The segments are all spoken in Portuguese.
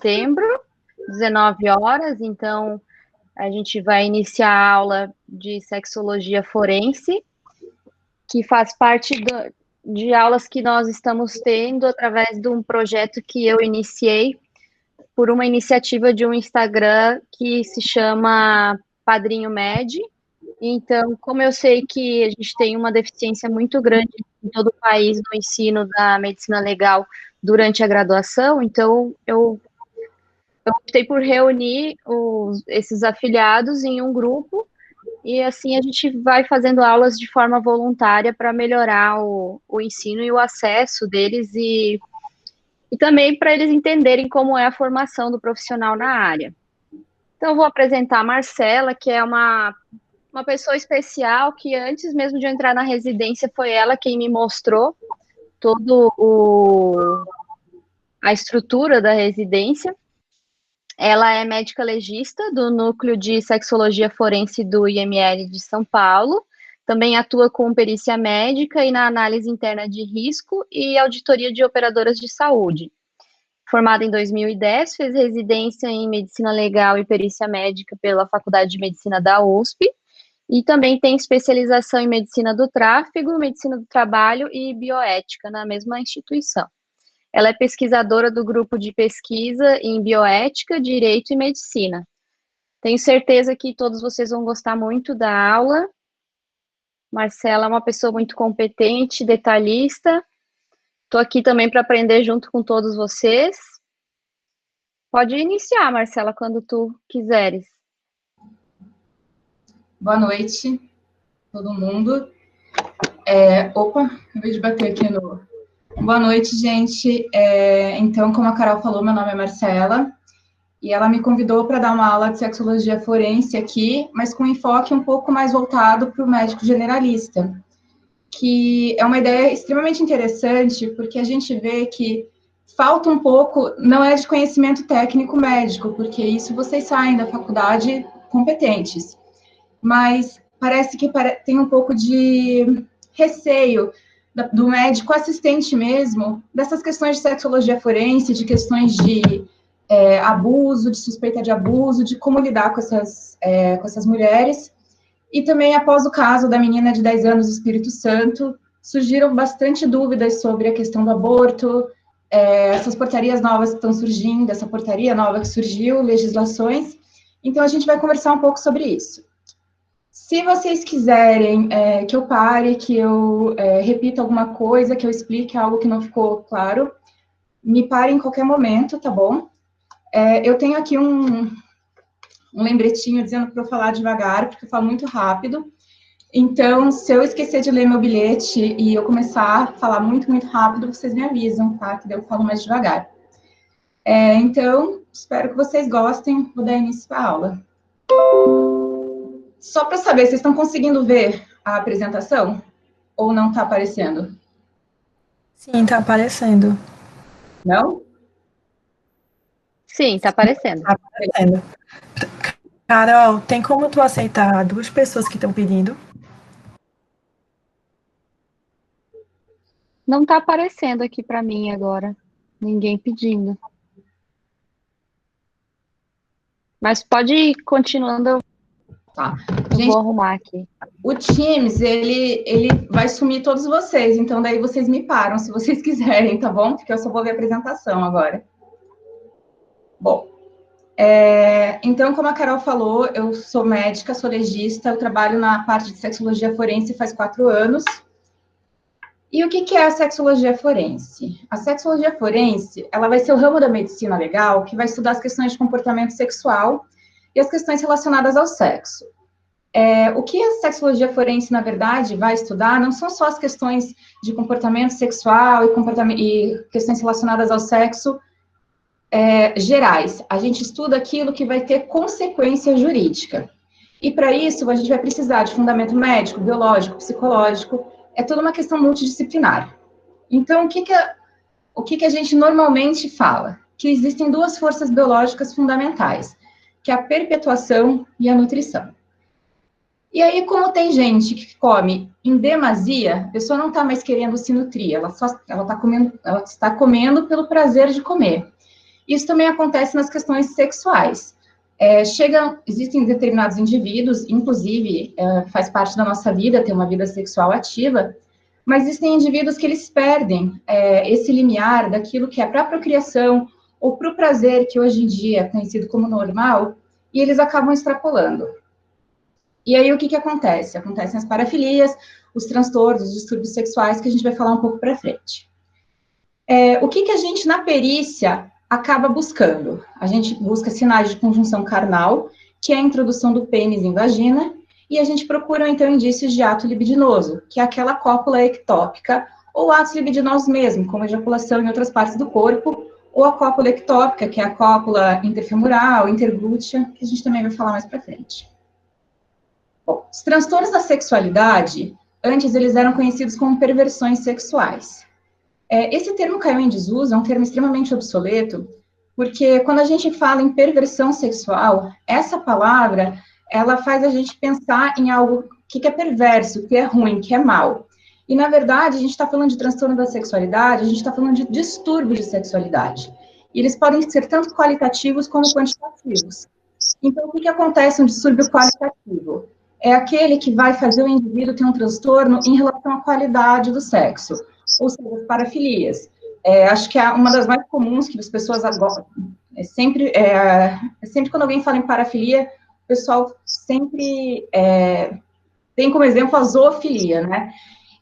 setembro, 19 horas. Então, a gente vai iniciar a aula de sexologia forense, que faz parte de aulas que nós estamos tendo através de um projeto que eu iniciei por uma iniciativa de um Instagram que se chama Padrinho Med. Então, como eu sei que a gente tem uma deficiência muito grande em todo o país no ensino da medicina legal durante a graduação, então eu optei por reunir esses afiliados em um grupo e assim a gente vai fazendo aulas de forma voluntária para melhorar o ensino e o acesso deles e também para eles entenderem como é a formação do profissional na área. Então, eu vou apresentar a Marcela, que é uma pessoa especial, que antes mesmo de eu entrar na residência, foi ela quem me mostrou toda a estrutura da residência. Ela é médica legista do Núcleo de Sexologia Forense do IML de São Paulo, também atua com perícia médica e na análise interna de risco e auditoria de operadoras de saúde. Formada em 2010, fez residência em Medicina Legal e Perícia Médica pela Faculdade de Medicina da USP, e também tem especialização em Medicina do Tráfego, Medicina do Trabalho e Bioética na mesma instituição. Ela é pesquisadora do grupo de pesquisa em Bioética, Direito e Medicina. Tenho certeza que todos vocês vão gostar muito da aula. Marcela é uma pessoa muito competente, detalhista. Estou aqui também para aprender junto com todos vocês. Pode iniciar, Marcela, quando tu quiseres. Boa noite, todo mundo. Opa, acabei de bater aqui no... Boa noite, gente. Então, como a Carol falou, meu nome é Marcela, e ela me convidou para dar uma aula de sexologia forense aqui, mas com enfoque um pouco mais voltado para o médico generalista, que é uma ideia extremamente interessante, porque a gente vê que falta um pouco, não é de conhecimento técnico médico, porque isso vocês saem da faculdade competentes, mas parece que tem um pouco de receio do médico assistente mesmo, dessas questões de sexologia forense, de questões de abuso, de suspeita de abuso, de como lidar com essas mulheres. E também, após o caso da menina de 10 anos do Espírito Santo, surgiram bastante dúvidas sobre a questão do aborto, essas portarias novas que estão surgindo, essa portaria nova que surgiu, legislações. Então, a gente vai conversar um pouco sobre isso. Se vocês quiserem que eu pare, que eu repita alguma coisa, que eu explique algo que não ficou claro, me pare em qualquer momento, tá bom? Eu tenho aqui um lembretinho dizendo para eu falar devagar, porque eu falo muito rápido. Então, se eu esquecer de ler meu bilhete e eu começar a falar muito, muito rápido, vocês me avisam, tá? Que daí eu falo mais devagar. Então, espero que vocês gostem. Vou dar início à aula. Só para saber, vocês estão conseguindo ver a apresentação? Ou não está aparecendo? Sim, está aparecendo. Não? Sim, está aparecendo. Está aparecendo. Carol, tem como tu aceitar 2 pessoas que estão pedindo? Não está aparecendo aqui para mim agora. Ninguém pedindo. Mas pode ir continuando. Tá. Eu Gente, vou arrumar aqui. O Teams, ele vai sumir todos vocês, então daí vocês me param, se vocês quiserem, tá bom? Porque eu só vou ver a apresentação agora. Bom, então, como a Carol falou, eu sou médica, sou legista, eu trabalho na parte de sexologia forense faz 4 anos. E o que é a sexologia forense? A sexologia forense, ela vai ser o ramo da medicina legal que vai estudar as questões de comportamento sexual e as questões relacionadas ao sexo. O que a sexologia forense, na verdade, vai estudar não são só as questões de comportamento sexual e questões relacionadas ao sexo gerais. A gente estuda aquilo que vai ter consequência jurídica. E, para isso, a gente vai precisar de fundamento médico, biológico, psicológico. É toda uma questão multidisciplinar. Então, o que a gente normalmente fala? Que existem 2 forças biológicas fundamentais, que é a perpetuação e a nutrição. E aí, como tem gente que come em demasia, a pessoa não está mais querendo se nutrir, ela está comendo pelo prazer de comer. Isso também acontece nas questões sexuais. Existem determinados indivíduos, inclusive faz parte da nossa vida ter uma vida sexual ativa, mas existem indivíduos que eles perdem esse limiar daquilo que é para a procriação ou para o prazer, que hoje em dia é conhecido como normal, e eles acabam extrapolando. E aí, o que acontece? Acontecem as parafilias, os transtornos, os distúrbios sexuais, que a gente vai falar um pouco para frente. O que a gente, na perícia, acaba buscando? A gente busca sinais de conjunção carnal, que é a introdução do pênis em vagina, e a gente procura, então, indícios de ato libidinoso, que é aquela cópula ectópica, ou atos libidinosos mesmo, como ejaculação em outras partes do corpo, ou a cópula ectópica, que é a cópula interfemoral, interglútea, que a gente também vai falar mais para frente. Bom, os transtornos da sexualidade, antes eles eram conhecidos como perversões sexuais. Esse termo caiu em desuso, é um termo extremamente obsoleto, porque quando a gente fala em perversão sexual, essa palavra, ela faz a gente pensar em algo que é perverso, que é ruim, que é mal. E, na verdade, a gente está falando de transtorno da sexualidade, a gente está falando de distúrbio de sexualidade. E eles podem ser tanto qualitativos como quantitativos. Então, o que acontece no distúrbio qualitativo? É aquele que vai fazer o indivíduo ter um transtorno em relação à qualidade do sexo, ou seja, as parafilias. Acho que é uma das mais comuns que as pessoas agora... Sempre quando alguém fala em parafilia, o pessoal sempre tem como exemplo a zoofilia, né?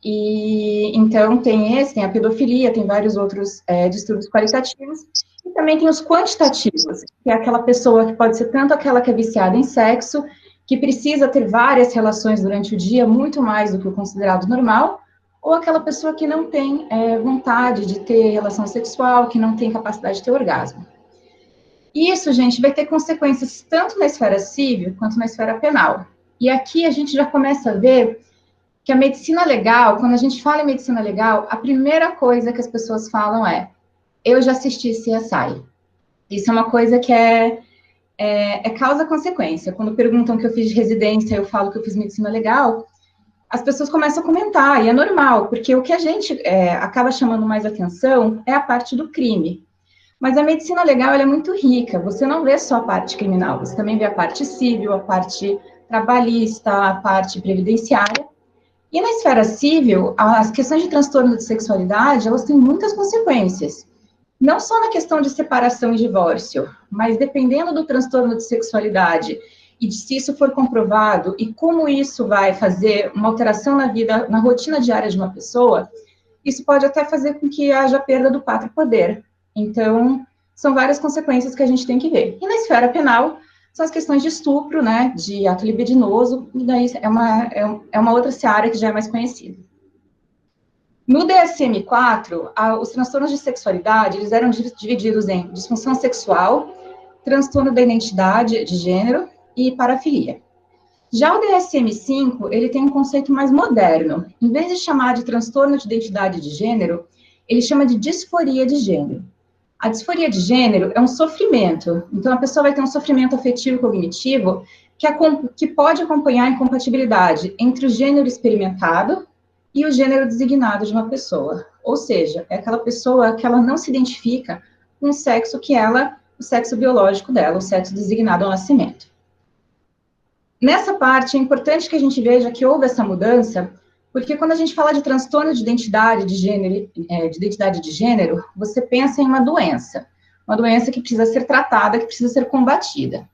E, então, tem a pedofilia, tem vários outros distúrbios qualitativos, e também tem os quantitativos, que é aquela pessoa que pode ser tanto aquela que é viciada em sexo, que precisa ter várias relações durante o dia, muito mais do que o considerado normal, ou aquela pessoa que não tem vontade de ter relação sexual, que não tem capacidade de ter orgasmo. Isso, gente, vai ter consequências tanto na esfera civil quanto na esfera penal. E aqui a gente já começa a ver que a medicina legal, quando a gente fala em medicina legal, a primeira coisa que as pessoas falam eu já assisti CSI. Isso é uma coisa que é causa-consequência. Quando perguntam que eu fiz de residência, eu falo que eu fiz medicina legal, as pessoas começam a comentar, e é normal, porque o que a gente acaba chamando mais atenção é a parte do crime. Mas a medicina legal, ela é muito rica, você não vê só a parte criminal, você também vê a parte civil, a parte trabalhista, a parte previdenciária. E na esfera civil, as questões de transtorno de sexualidade, elas têm muitas consequências. Não só na questão de separação e divórcio, mas dependendo do transtorno de sexualidade e de se isso for comprovado e como isso vai fazer uma alteração na vida, na rotina diária de uma pessoa, isso pode até fazer com que haja perda do pátrio poder. Então, são várias consequências que a gente tem que ver. E na esfera penal, são as questões de estupro, né, de ato libidinoso, e daí é uma outra seara que já é mais conhecida. No DSM-4, os transtornos de sexualidade, eles eram divididos em disfunção sexual, transtorno da identidade de gênero e parafilia. Já o DSM-5, ele tem um conceito mais moderno. Em vez de chamar de transtorno de identidade de gênero, ele chama de disforia de gênero. A disforia de gênero é um sofrimento. Então, a pessoa vai ter um sofrimento afetivo cognitivo que pode acompanhar a incompatibilidade entre o gênero experimentado e o gênero designado de uma pessoa. Ou seja, é aquela pessoa que ela não se identifica com o sexo o sexo biológico dela, o sexo designado ao nascimento. Nessa parte, é importante que a gente veja que houve essa mudança, porque quando a gente fala de transtorno de identidade de gênero, você pensa em uma doença que precisa ser tratada, que precisa ser combatida.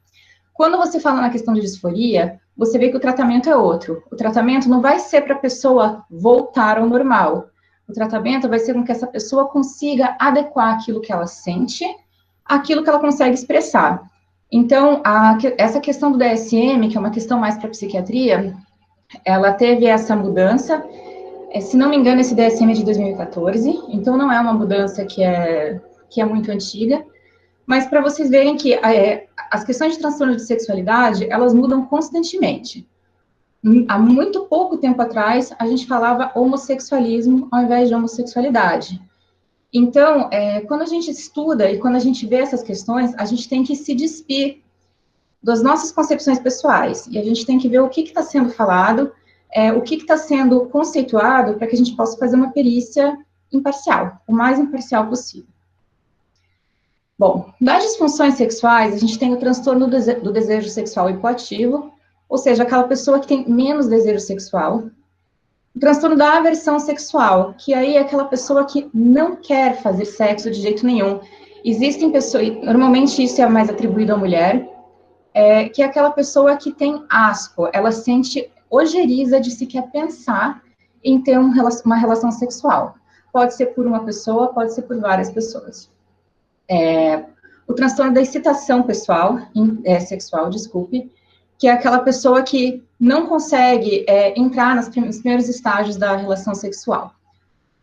Quando você fala na questão de disforia, você vê que o tratamento é outro. O tratamento não vai ser para a pessoa voltar ao normal. O tratamento vai ser com que essa pessoa consiga adequar aquilo que ela sente, àquilo que ela consegue expressar. Então, essa questão do DSM, que é uma questão mais para a psiquiatria, ela teve essa mudança. Se não me engano, esse DSM é de 2014, então não é uma mudança que é muito antiga, mas para vocês verem que as questões de transtorno de sexualidade, elas mudam constantemente. Há muito pouco tempo atrás, a gente falava homossexualismo ao invés de homossexualidade. Então, quando a gente estuda e quando a gente vê essas questões, a gente tem que se despir das nossas concepções pessoais, e a gente tem que ver o que está sendo falado, o que está sendo conceituado, para que a gente possa fazer uma perícia imparcial, o mais imparcial possível. Bom, das disfunções sexuais, a gente tem o transtorno do desejo sexual hipoativo, ou seja, aquela pessoa que tem menos desejo sexual. O transtorno da aversão sexual, que aí é aquela pessoa que não quer fazer sexo de jeito nenhum. Existem pessoas, normalmente isso é mais atribuído à mulher, que é aquela pessoa que tem asco, ela sente ojeriza de sequer pensar em ter uma relação sexual. Pode ser por uma pessoa, pode ser por várias pessoas. O transtorno da excitação sexual, desculpe, que é aquela pessoa que não consegue entrar nos primeiros estágios da relação sexual.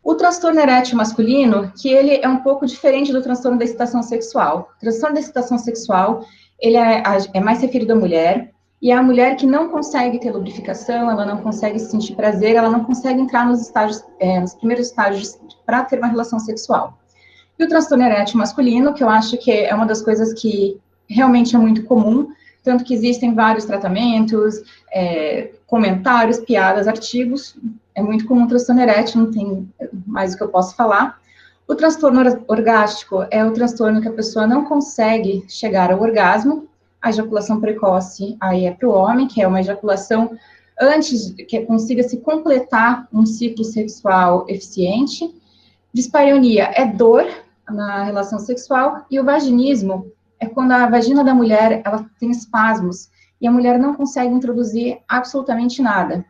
O transtorno erétil masculino, que ele é um pouco diferente do transtorno da excitação sexual. O transtorno da excitação sexual, ele é mais referido à mulher, e é a mulher que não consegue ter lubrificação, ela não consegue sentir prazer, ela não consegue entrar nos primeiros estágios para ter uma relação sexual. E o transtorno erétil masculino, que eu acho que é uma das coisas que realmente é muito comum, tanto que existem vários tratamentos, comentários, piadas, artigos. É muito comum o transtorno erétil, não tem mais o que eu posso falar. O transtorno orgástico é o transtorno que a pessoa não consegue chegar ao orgasmo. A ejaculação precoce aí é para o homem, que é uma ejaculação antes que consiga se completar um ciclo sexual eficiente. Dispareunia é dor na relação sexual, e o vaginismo é quando a vagina da mulher, ela tem espasmos, e a mulher não consegue introduzir absolutamente nada.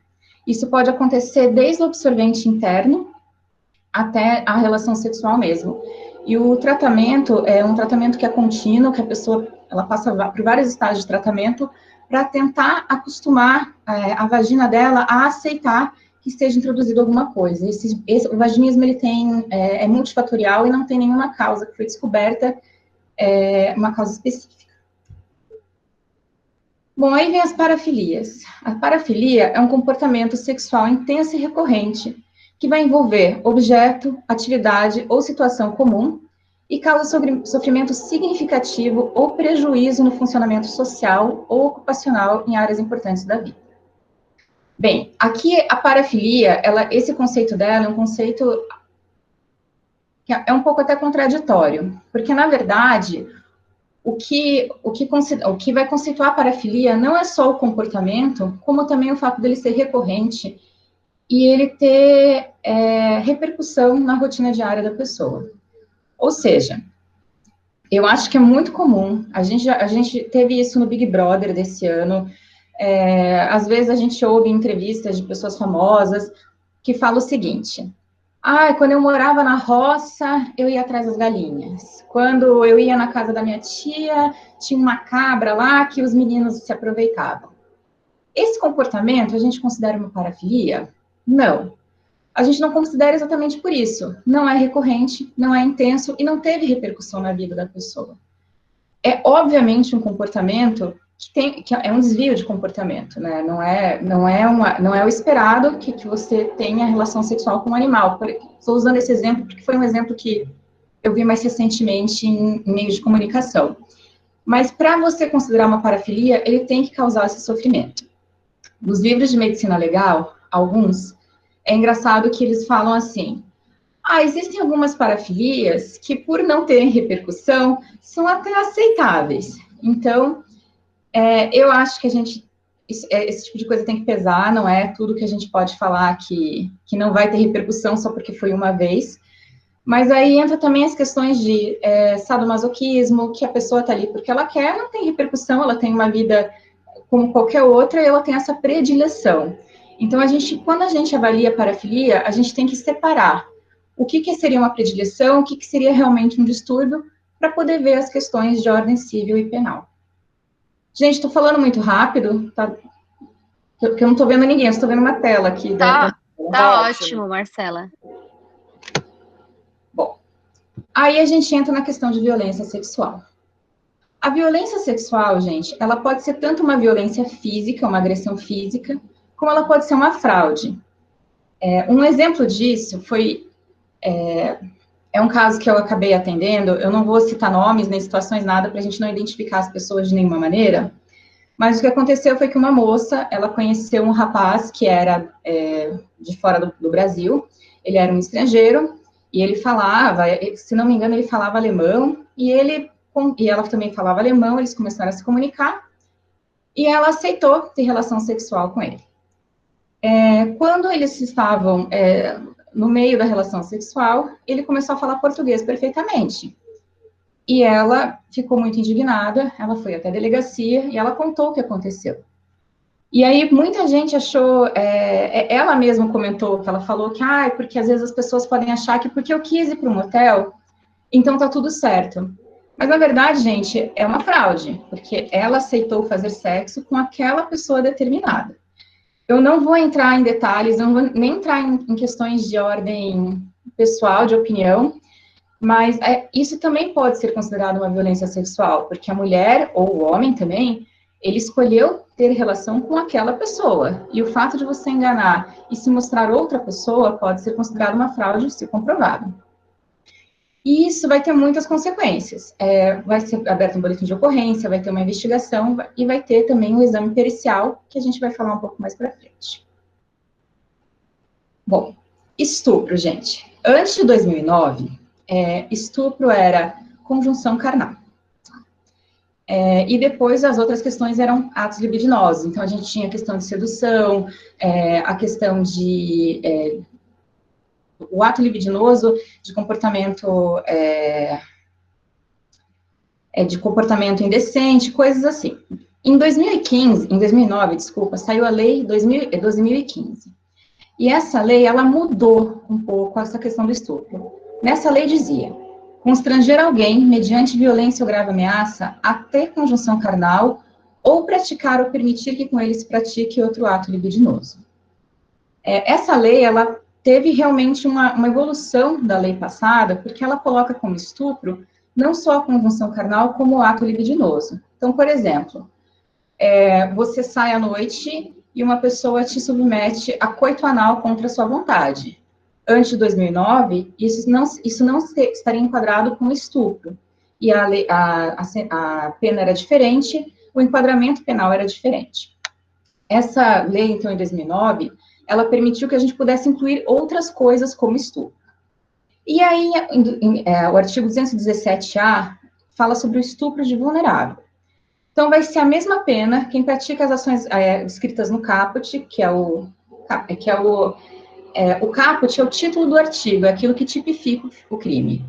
Isso pode acontecer desde o absorvente interno até a relação sexual mesmo. E o tratamento é um tratamento que é contínuo, que a pessoa, ela passa por vários estágios de tratamento para tentar acostumar a vagina dela a aceitar que esteja introduzido alguma coisa. O vaginismo, ele é multifatorial e não tem nenhuma causa que foi descoberta, uma causa específica. Bom, aí vem as parafilias. A parafilia é um comportamento sexual intenso e recorrente, que vai envolver objeto, atividade ou situação comum e causa sofrimento significativo ou prejuízo no funcionamento social ou ocupacional em áreas importantes da vida. Bem, aqui a parafilia, esse conceito dela é um conceito que é um pouco até contraditório, porque, na verdade, o que vai conceituar a parafilia não é só o comportamento, como também o fato dele ser recorrente e ele ter repercussão na rotina diária da pessoa. Ou seja, eu acho que é muito comum, a gente teve isso no Big Brother desse ano, às vezes a gente ouve entrevistas de pessoas famosas que falam o seguinte: quando eu morava na roça, eu ia atrás das galinhas. Quando eu ia na casa da minha tia, tinha uma cabra lá que os meninos se aproveitavam. Esse comportamento, a gente considera uma parafilia? Não. A gente não considera exatamente por isso. Não é recorrente, não é intenso e não teve repercussão na vida da pessoa. É, obviamente, um comportamento que é um desvio de comportamento, né? Não é o esperado que você tenha relação sexual com um animal. Estou usando esse exemplo porque foi um exemplo que eu vi mais recentemente em meios de comunicação. Mas para você considerar uma parafilia, ele tem que causar esse sofrimento. Nos livros de medicina legal, alguns, é engraçado que eles falam assim: existem algumas parafilias que, por não terem repercussão, são até aceitáveis. Então, eu acho que esse tipo de coisa tem que pesar, não é tudo que a gente pode falar que não vai ter repercussão só porque foi uma vez. Mas aí entra também as questões de sadomasoquismo, que a pessoa está ali porque ela quer, não tem repercussão, ela tem uma vida como qualquer outra, e ela tem essa predileção. Então, quando a gente avalia a parafilia, a gente tem que separar o que seria uma predileção, o que seria realmente um distúrbio, para poder ver as questões de ordem civil e penal. Gente, estou falando muito rápido, tá? Porque eu não estou vendo ninguém, eu estou vendo uma tela aqui. Tá ótimo, Marcela. Bom, aí a gente entra na questão de violência sexual. A violência sexual, gente, ela pode ser tanto uma violência física, uma agressão física, como ela pode ser uma fraude. Um exemplo disso é um caso que eu acabei atendendo. Eu não vou citar nomes, nem situações, nada, para a gente não identificar as pessoas de nenhuma maneira, mas o que aconteceu foi que uma moça, ela conheceu um rapaz que era de fora do Brasil, ele era um estrangeiro, e ele falava, se não me engano, ele falava alemão, e ele e ela também falava alemão, eles começaram a se comunicar, e ela aceitou ter relação sexual com ele. Quando eles estavam no meio da relação sexual, ele começou a falar português perfeitamente. E ela ficou muito indignada, ela foi até a delegacia e ela contou o que aconteceu. E aí muita gente achou, ela mesma comentou, que ela falou que, porque às vezes as pessoas podem achar que porque eu quis ir para um motel, então tá tudo certo. Mas na verdade, gente, é uma fraude, porque ela aceitou fazer sexo com aquela pessoa determinada. Eu não vou entrar em detalhes, não vou nem entrar em questões de ordem pessoal, de opinião, mas isso também pode ser considerado uma violência sexual, porque a mulher, ou o homem também, ele escolheu ter relação com aquela pessoa. E o fato de você enganar e se mostrar outra pessoa pode ser considerado uma fraude, se comprovado. E isso vai ter muitas consequências. Vai ser aberto um boletim de ocorrência, vai ter uma investigação e vai ter também um exame pericial, que a gente vai falar um pouco mais para frente. Bom, estupro, gente. Antes de 2009, estupro era conjunção carnal. E depois as outras questões eram atos libidinosos. Então, a gente tinha a questão de sedução, a questão de... o ato libidinoso de comportamento indecente, coisas assim. Em 2009, desculpa, saiu a lei 2015. E essa lei, ela mudou um pouco essa questão do estupro. Nessa lei dizia: constranger alguém, mediante violência ou grave ameaça, a ter conjunção carnal, ou praticar ou permitir que com ele se pratique outro ato libidinoso. Essa lei, ela teve realmente uma evolução da lei passada, porque ela coloca como estupro não só a conjunção carnal, como o ato libidinoso. Então, por exemplo, você sai à noite e uma pessoa te submete a coito anal contra a sua vontade. Antes de 2009, isso não estaria enquadrado como estupro. E a pena era diferente, o enquadramento penal era diferente. Essa lei, então, em 2009, ela permitiu que a gente pudesse incluir outras coisas como estupro. E aí, o artigo 217-A fala sobre o estupro de vulnerável. Então, vai ser a mesma pena quem pratica as ações descritas no caput, o caput é o título do artigo, é aquilo que tipifica o crime.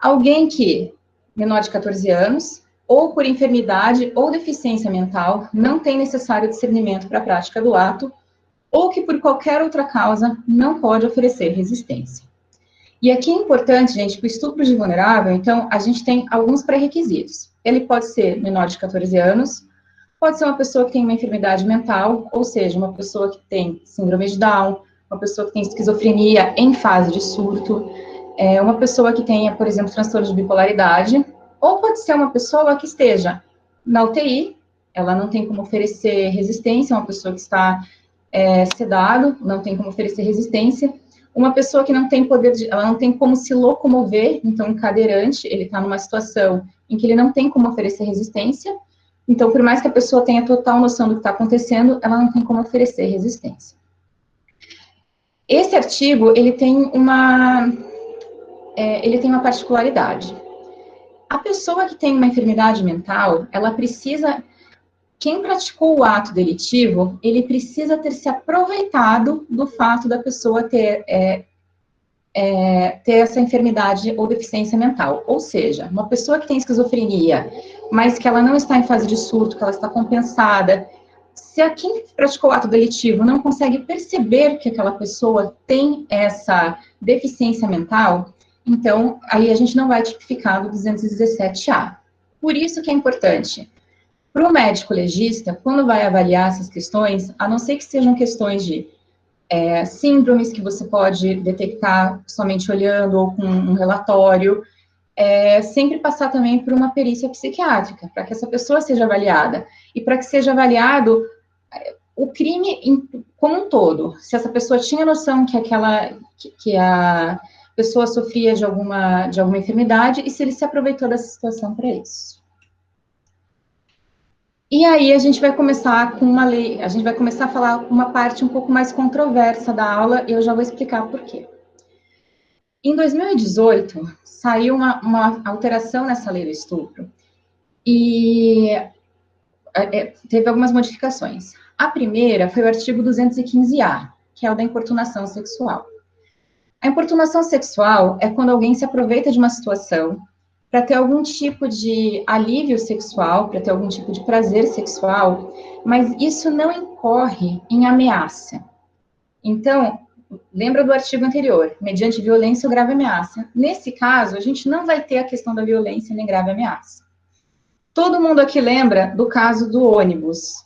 Alguém que, menor de 14 anos, ou por enfermidade ou deficiência mental, não tem necessário discernimento para a prática do ato, ou que por qualquer outra causa não pode oferecer resistência. E aqui é importante, gente, que o estupro de vulnerável, então, a gente tem alguns pré-requisitos. Ele pode ser menor de 14 anos, pode ser uma pessoa que tem uma enfermidade mental, ou seja, uma pessoa que tem síndrome de Down, uma pessoa que tem esquizofrenia em fase de surto, uma pessoa que tenha, por exemplo, transtorno de bipolaridade, ou pode ser uma pessoa que esteja na UTI, ela não tem como oferecer resistência, uma pessoa que está sedado, não tem como oferecer resistência, uma pessoa que não tem poder, ela não tem como se locomover, então, cadeirante, ele está numa situação em que ele não tem como oferecer resistência, então, por mais que a pessoa tenha total noção do que está acontecendo, ela não tem como oferecer resistência. Esse artigo, ele tem uma particularidade. A pessoa que tem uma enfermidade mental, ela precisa... Quem praticou o ato delitivo, ele precisa ter se aproveitado do fato da pessoa ter essa enfermidade ou deficiência mental. Ou seja, uma pessoa que tem esquizofrenia, mas que ela não está em fase de surto, que ela está compensada, se quem praticou o ato delitivo não consegue perceber que aquela pessoa tem essa deficiência mental, então, aí a gente não vai tipificar no 217-A. Por isso que é importante... Para o médico legista, quando vai avaliar essas questões, a não ser que sejam questões de síndromes que você pode detectar somente olhando ou com um relatório, sempre passar também por uma perícia psiquiátrica, para que essa pessoa seja avaliada. E para que seja avaliado o crime como um todo. Se essa pessoa tinha noção que a pessoa sofria de alguma enfermidade e se ele se aproveitou dessa situação para isso. E aí a gente vai começar com uma lei, a gente vai começar a falar uma parte um pouco mais controversa da aula, e eu já vou explicar por quê. Em 2018, saiu uma alteração nessa lei do estupro, e teve algumas modificações. A primeira foi o artigo 215-A, que é o da importunação sexual. A importunação sexual é quando alguém se aproveita de uma situação para ter algum tipo de alívio sexual, para ter algum tipo de prazer sexual, mas isso não incorre em ameaça. Então, lembra do artigo anterior, mediante violência ou grave ameaça. Nesse caso, a gente não vai ter a questão da violência nem grave ameaça. Todo mundo aqui lembra do caso do ônibus,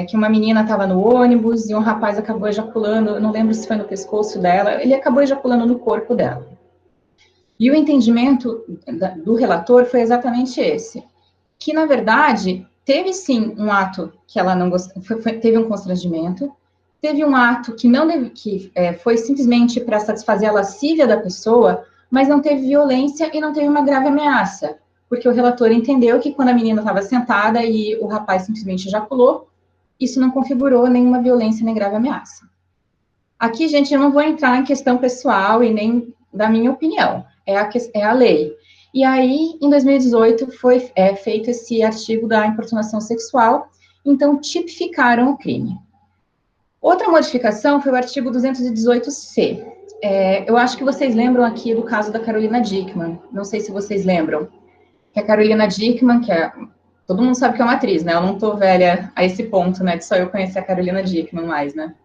que uma menina estava no ônibus e um rapaz acabou ejaculando, eu não lembro se foi no pescoço dela, ele acabou ejaculando no corpo dela. E o entendimento do relator foi exatamente esse, que, na verdade, teve sim um ato que ela não gostou, teve um constrangimento, teve um ato que foi simplesmente para satisfazer a lascívia da pessoa, mas não teve violência e não teve uma grave ameaça, porque o relator entendeu que quando a menina estava sentada e o rapaz simplesmente ejaculou, isso não configurou nenhuma violência nem grave ameaça. Aqui, gente, eu não vou entrar em questão pessoal e nem da minha opinião, é a lei. E aí, em 2018, foi feito esse artigo da importunação sexual, então tipificaram o crime. Outra modificação foi o artigo 218-C. Eu acho que vocês lembram aqui do caso da Carolina Dickmann, não sei se vocês lembram, que a Carolina Dickmann, todo mundo sabe que é uma atriz, né? Eu não tô velha a esse ponto, né? De só eu conhecer a Carolina Dickmann mais, né?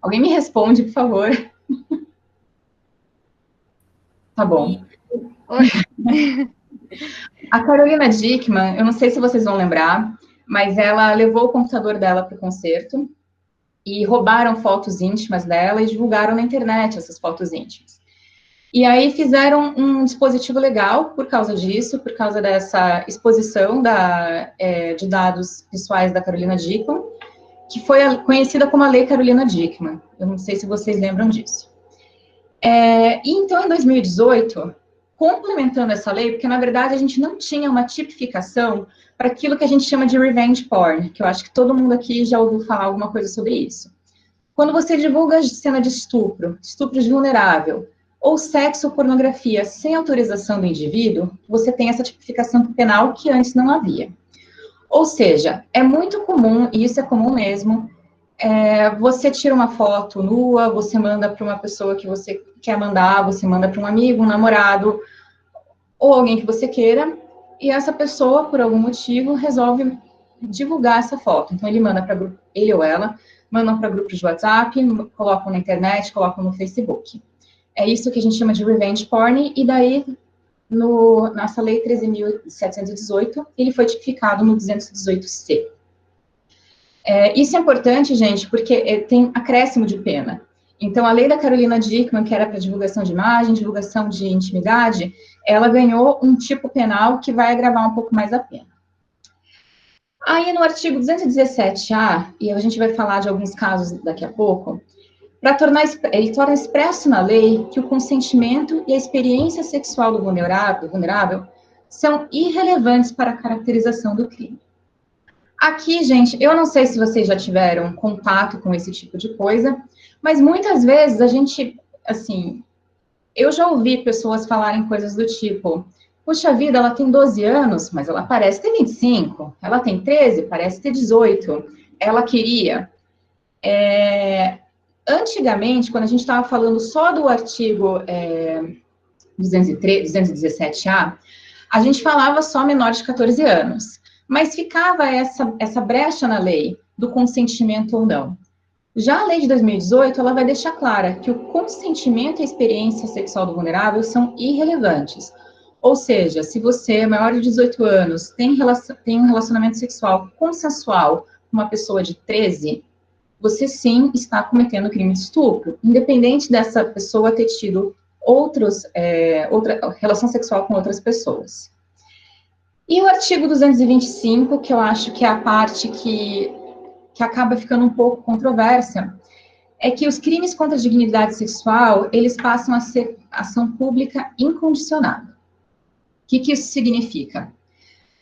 Alguém me responde, por favor. Tá bom. A Carolina Dickmann, eu não sei se vocês vão lembrar, mas ela levou o computador dela para o concerto e roubaram fotos íntimas dela e divulgaram na internet essas fotos íntimas. E aí fizeram um dispositivo legal por causa disso, por causa dessa exposição de dados pessoais da Carolina Dickmann, que foi conhecida como a Lei Carolina Dickmann. Eu não sei se vocês lembram disso. E então, em 2018, complementando essa lei, porque na verdade a gente não tinha uma tipificação para aquilo que a gente chama de revenge porn, que eu acho que todo mundo aqui já ouviu falar alguma coisa sobre isso. Quando você divulga cena de estupro de vulnerável, ou sexo ou pornografia sem autorização do indivíduo, você tem essa tipificação penal que antes não havia. Ou seja, é muito comum, e isso é comum mesmo, você tira uma foto nua, você manda para uma pessoa que você quer mandar, você manda para um amigo, um namorado, ou alguém que você queira, e essa pessoa, por algum motivo, resolve divulgar essa foto. Então, ele ou ela, mandam para grupos de WhatsApp, colocam na internet, colocam no Facebook. É isso que a gente chama de revenge porn, e daí, nessa lei 13.718, ele foi tipificado no 218-C. Isso é importante, gente, porque tem acréscimo de pena. Então, a lei da Carolina Dickmann, que era para divulgação de imagem, divulgação de intimidade, ela ganhou um tipo penal que vai agravar um pouco mais a pena. Aí, no artigo 217-A, e a gente vai falar de alguns casos daqui a pouco, ele torna expresso na lei que o consentimento e a experiência sexual do vulnerável são irrelevantes para a caracterização do crime. Aqui, gente, eu não sei se vocês já tiveram contato com esse tipo de coisa, mas muitas vezes a gente, assim, eu já ouvi pessoas falarem coisas do tipo, puxa vida, ela tem 12 anos, mas ela parece ter 25, ela tem 13, parece ter 18, ela queria. Antigamente, quando a gente estava falando só do artigo 217-A, a gente falava só menor de 14 anos. Mas ficava essa brecha na lei do consentimento ou não. Já a lei de 2018, ela vai deixar clara que o consentimento e a experiência sexual do vulnerável são irrelevantes. Ou seja, se você é maior de 18 anos, tem um relacionamento sexual consensual com uma pessoa de 13, você sim está cometendo crime de estupro, independente dessa pessoa ter tido outra relação sexual com outras pessoas. E o artigo 225, que eu acho que é a parte que acaba ficando um pouco controversa, é que os crimes contra a dignidade sexual, eles passam a ser ação pública incondicionada. O que isso significa?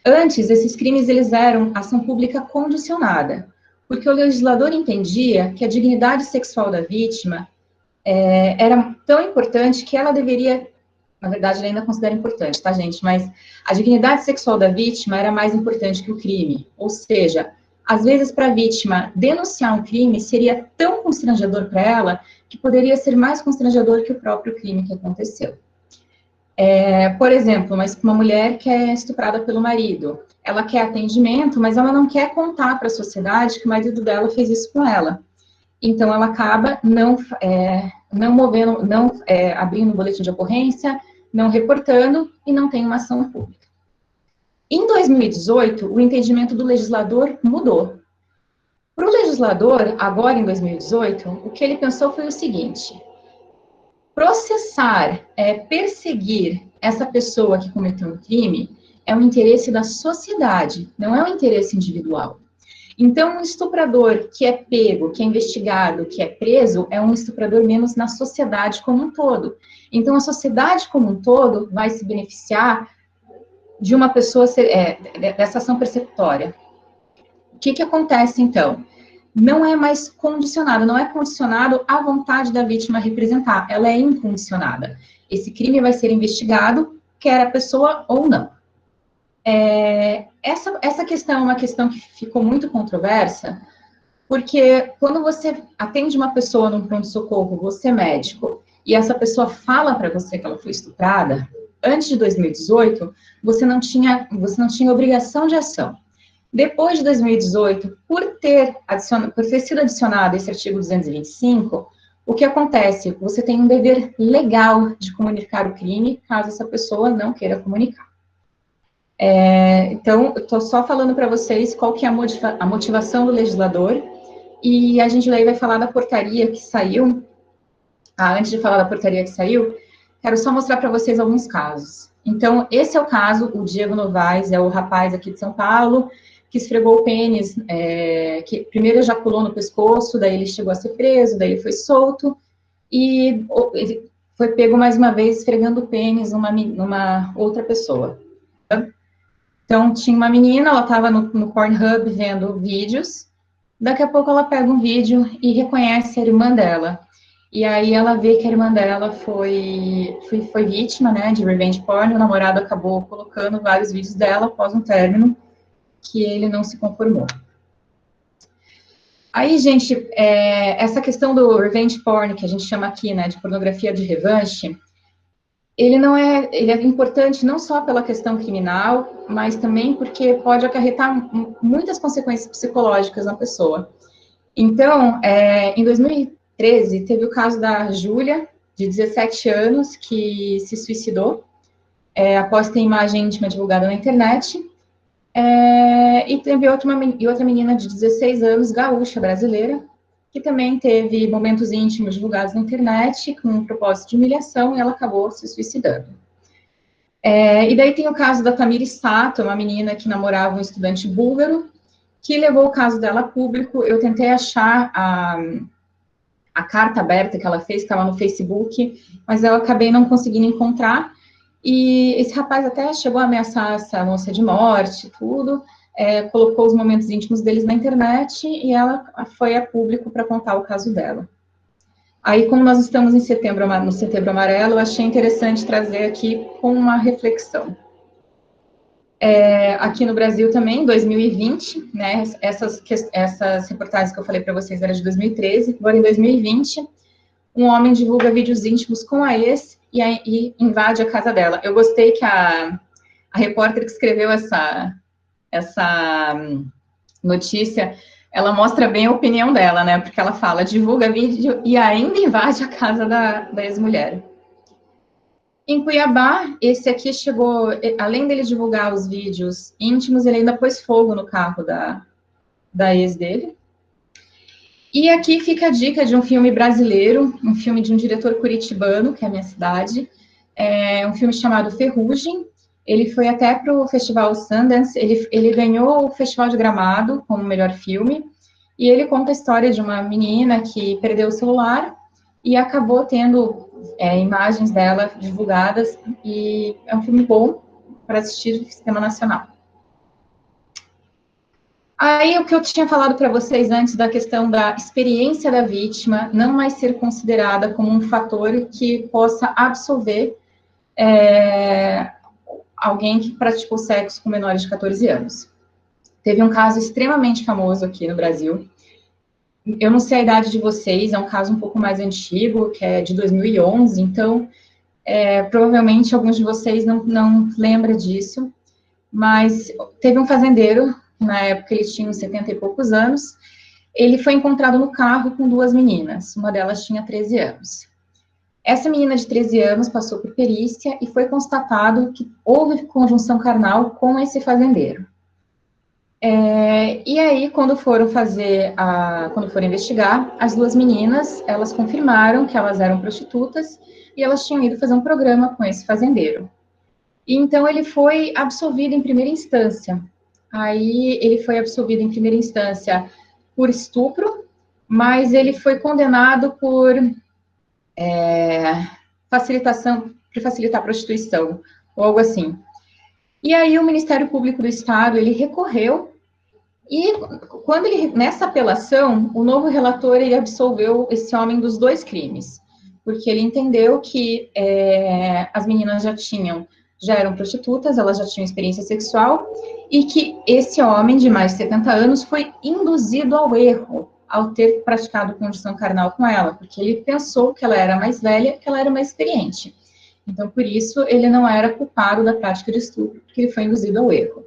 Antes, esses crimes, eles eram ação pública condicionada, porque o legislador entendia que a dignidade sexual da vítima era tão importante que ela deveria, na verdade, ela ainda considera importante, tá, gente? Mas a dignidade sexual da vítima era mais importante que o crime. Ou seja, às vezes, para a vítima denunciar um crime seria tão constrangedor para ela que poderia ser mais constrangedor que o próprio crime que aconteceu. Por exemplo, uma mulher que é estuprada pelo marido, ela quer atendimento, mas ela não quer contar para a sociedade que o marido dela fez isso com ela. Então, ela acaba não abrindo o boletim de ocorrência, não reportando e não tem uma ação pública. Em 2018, o entendimento do legislador mudou. Para o legislador, agora em 2018, o que ele pensou foi o seguinte: processar, perseguir essa pessoa que cometeu um crime é um interesse da sociedade, não é um interesse individual. Então, um estuprador que é pego, que é investigado, que é preso, é um estuprador menos na sociedade como um todo. Então, a sociedade como um todo vai se beneficiar de uma pessoa, dessa ação persecutória. O que acontece, então? Não é mais condicionado, não é condicionado à vontade da vítima representar, ela é incondicionada. Esse crime vai ser investigado, quer a pessoa ou não. Essa questão é uma questão que ficou muito controversa, porque quando você atende uma pessoa num pronto-socorro, você é médico, e essa pessoa fala para você que ela foi estuprada, antes de 2018, você não tinha obrigação de ação. Depois de 2018, por ter sido adicionado esse artigo 225, o que acontece? Você tem um dever legal de comunicar o crime, caso essa pessoa não queira comunicar. Então, eu estou só falando para vocês qual que é a motivação do legislador, e a gente daí vai falar da portaria que saiu. Antes de falar da portaria que saiu, quero só mostrar para vocês alguns casos. Então, esse é o caso, o Diego Novaes é o rapaz aqui de São Paulo, que esfregou o pênis, que primeiro ejaculou no pescoço, daí ele chegou a ser preso, daí ele foi solto, e ele foi pego mais uma vez esfregando o pênis numa outra pessoa. Então, tinha uma menina, ela estava no Pornhub vendo vídeos, daqui a pouco ela pega um vídeo e reconhece a irmã dela. E aí ela vê que a irmã dela foi vítima, né, de revenge porn, o namorado acabou colocando vários vídeos dela após um término, que ele não se conformou. Aí, gente, essa questão do revenge porn, que a gente chama aqui, né, de pornografia de revanche, ele é importante não só pela questão criminal, mas também porque pode acarretar muitas consequências psicológicas na pessoa. Então, em 2013, teve o caso da Júlia, de 17 anos, que se suicidou, após ter imagem íntima divulgada na internet. E teve outra menina de 16 anos, gaúcha, brasileira, que também teve momentos íntimos divulgados na internet com um propósito de humilhação e ela acabou se suicidando. E daí tem o caso da Tamiri Sato, uma menina que namorava um estudante búlgaro, que levou o caso dela a público. Eu tentei achar a carta aberta que ela fez, que estava no Facebook, mas eu acabei não conseguindo encontrar. E esse rapaz até chegou a ameaçar essa moça de morte, tudo, colocou os momentos íntimos deles na internet e ela foi a público para contar o caso dela. Aí, como nós estamos no Setembro Amarelo, eu achei interessante trazer aqui com uma reflexão. Aqui no Brasil também, 2020, né, essas reportagens que eu falei para vocês eram de 2013, agora em 2020, um homem divulga vídeos íntimos com a ex e invade a casa dela. Eu gostei que a repórter que escreveu essa notícia, ela mostra bem a opinião dela, né? Porque ela fala, divulga vídeo e ainda invade a casa da ex-mulher. Em Cuiabá, esse aqui chegou, além dele divulgar os vídeos íntimos, ele ainda pôs fogo no carro da ex dele. E aqui fica a dica de um filme brasileiro, um filme de um diretor curitibano, que é a minha cidade, um filme chamado Ferrugem. Ele foi até para o Festival Sundance, ele ganhou o Festival de Gramado como melhor filme, e ele conta a história de uma menina que perdeu o celular e acabou tendo imagens dela divulgadas, e é um filme bom para assistir no Sistema Nacional. Aí, o que eu tinha falado para vocês antes da questão da experiência da vítima não mais ser considerada como um fator que possa absolver alguém que praticou sexo com menores de 14 anos. Teve um caso extremamente famoso aqui no Brasil. Eu não sei a idade de vocês, é um caso um pouco mais antigo, que é de 2011, então, provavelmente alguns de vocês não lembram disso, mas teve um fazendeiro, na época ele tinha uns 70 e poucos anos, ele foi encontrado no carro com 2 meninas, uma delas tinha 13 anos. Essa menina de 13 anos passou por perícia e foi constatado que houve conjunção carnal com esse fazendeiro. E aí, quando foram investigar, as 2 meninas, elas confirmaram que elas eram prostitutas e elas tinham ido fazer um programa com esse fazendeiro. E então ele foi absolvido em primeira instância. Aí ele foi absolvido em primeira instância por estupro, mas ele foi condenado por facilitar a prostituição, ou algo assim. E aí o Ministério Público do Estado, ele recorreu, e nessa apelação, o novo relator, ele absolveu esse homem dos 2 crimes, porque ele entendeu que as meninas já eram prostitutas, elas já tinham experiência sexual, e que esse homem de mais de 70 anos foi induzido ao erro, ao ter praticado conjunção carnal com ela, porque ele pensou que ela era mais velha, que ela era mais experiente. Então, por isso, ele não era culpado da prática de estupro, porque ele foi induzido ao erro.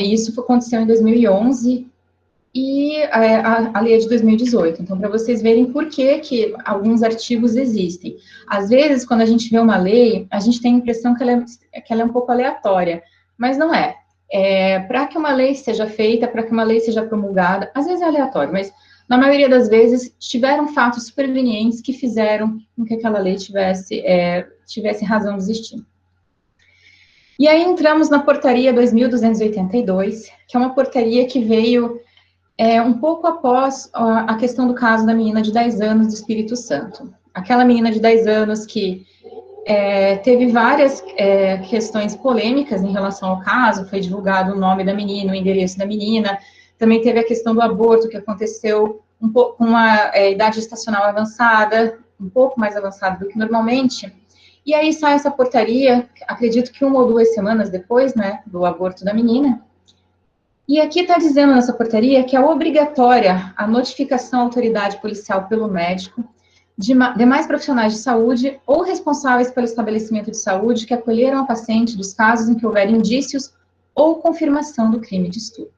Isso aconteceu em 2011, e a lei é de 2018. Então, para vocês verem por que alguns artigos existem. Às vezes, quando a gente vê uma lei, a gente tem a impressão que ela é um pouco aleatória, mas não é. Para que uma lei seja feita, para que uma lei seja promulgada, às vezes é aleatório, mas na maioria das vezes tiveram fatos supervenientes que fizeram com que aquela lei tivesse razão de existir. E aí entramos na portaria 2282, que é uma portaria que veio um pouco após a questão do caso da menina de 10 anos do Espírito Santo. Aquela menina de 10 anos que teve várias questões polêmicas em relação ao caso, foi divulgado o nome da menina, o endereço da menina, também teve a questão do aborto, que aconteceu um pouco com uma idade gestacional avançada, um pouco mais avançada do que normalmente, e aí sai essa portaria, acredito que 1 ou 2 semanas depois, né, do aborto da menina. E aqui está dizendo nessa portaria que é obrigatória a notificação à autoridade policial pelo médico, de demais profissionais de saúde ou responsáveis pelo estabelecimento de saúde que acolheram a paciente dos casos em que houver indícios ou confirmação do crime de estupro.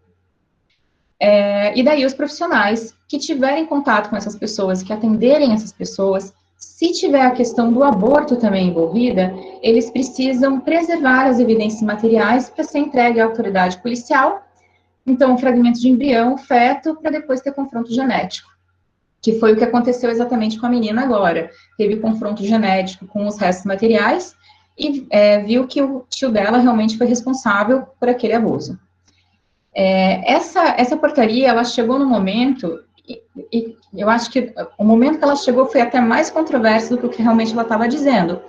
E daí os profissionais que tiverem contato com essas pessoas, que atenderem essas pessoas, se tiver a questão do aborto também envolvida, eles precisam preservar as evidências materiais para ser entregue à autoridade policial. Então, um fragmento de embrião, feto, para depois ter confronto genético, que foi o que aconteceu exatamente com a menina agora. Teve confronto genético com os restos materiais e viu que o tio dela realmente foi responsável por aquele abuso. Essa portaria, ela chegou no momento, e eu acho que o momento que ela chegou foi até mais controverso do que o que realmente ela estava dizendo.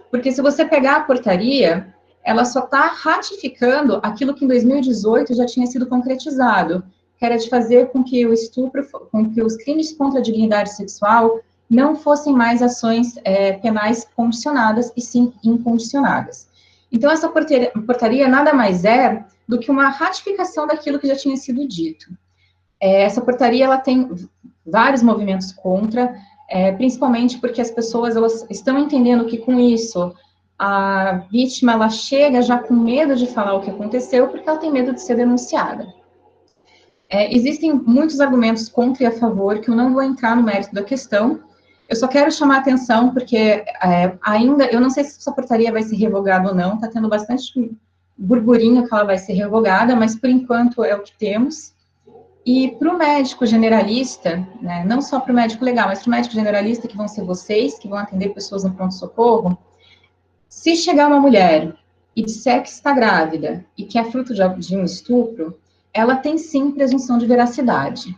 Porque se você pegar a portaria, ela só está ratificando aquilo que em 2018 já tinha sido concretizado, que era de fazer com que o estupro, com que os crimes contra a dignidade sexual não fossem mais ações penais condicionadas, e sim incondicionadas. Então, essa portaria nada mais é do que uma ratificação daquilo que já tinha sido dito. Essa portaria, ela tem vários movimentos contra, principalmente porque as pessoas, elas estão entendendo que com isso, a vítima, ela chega já com medo de falar o que aconteceu, porque ela tem medo de ser denunciada. Existem muitos argumentos contra e a favor, que eu não vou entrar no mérito da questão, eu só quero chamar a atenção, porque ainda, eu não sei se essa portaria vai ser revogada ou não, está tendo bastante burburinho que ela vai ser revogada, mas por enquanto é o que temos. E para o médico generalista, né, não só para o médico legal, mas para o médico generalista, que vão ser vocês, que vão atender pessoas no pronto-socorro, se chegar uma mulher e disser que está grávida e que é fruto de um estupro, ela tem sim presunção de veracidade.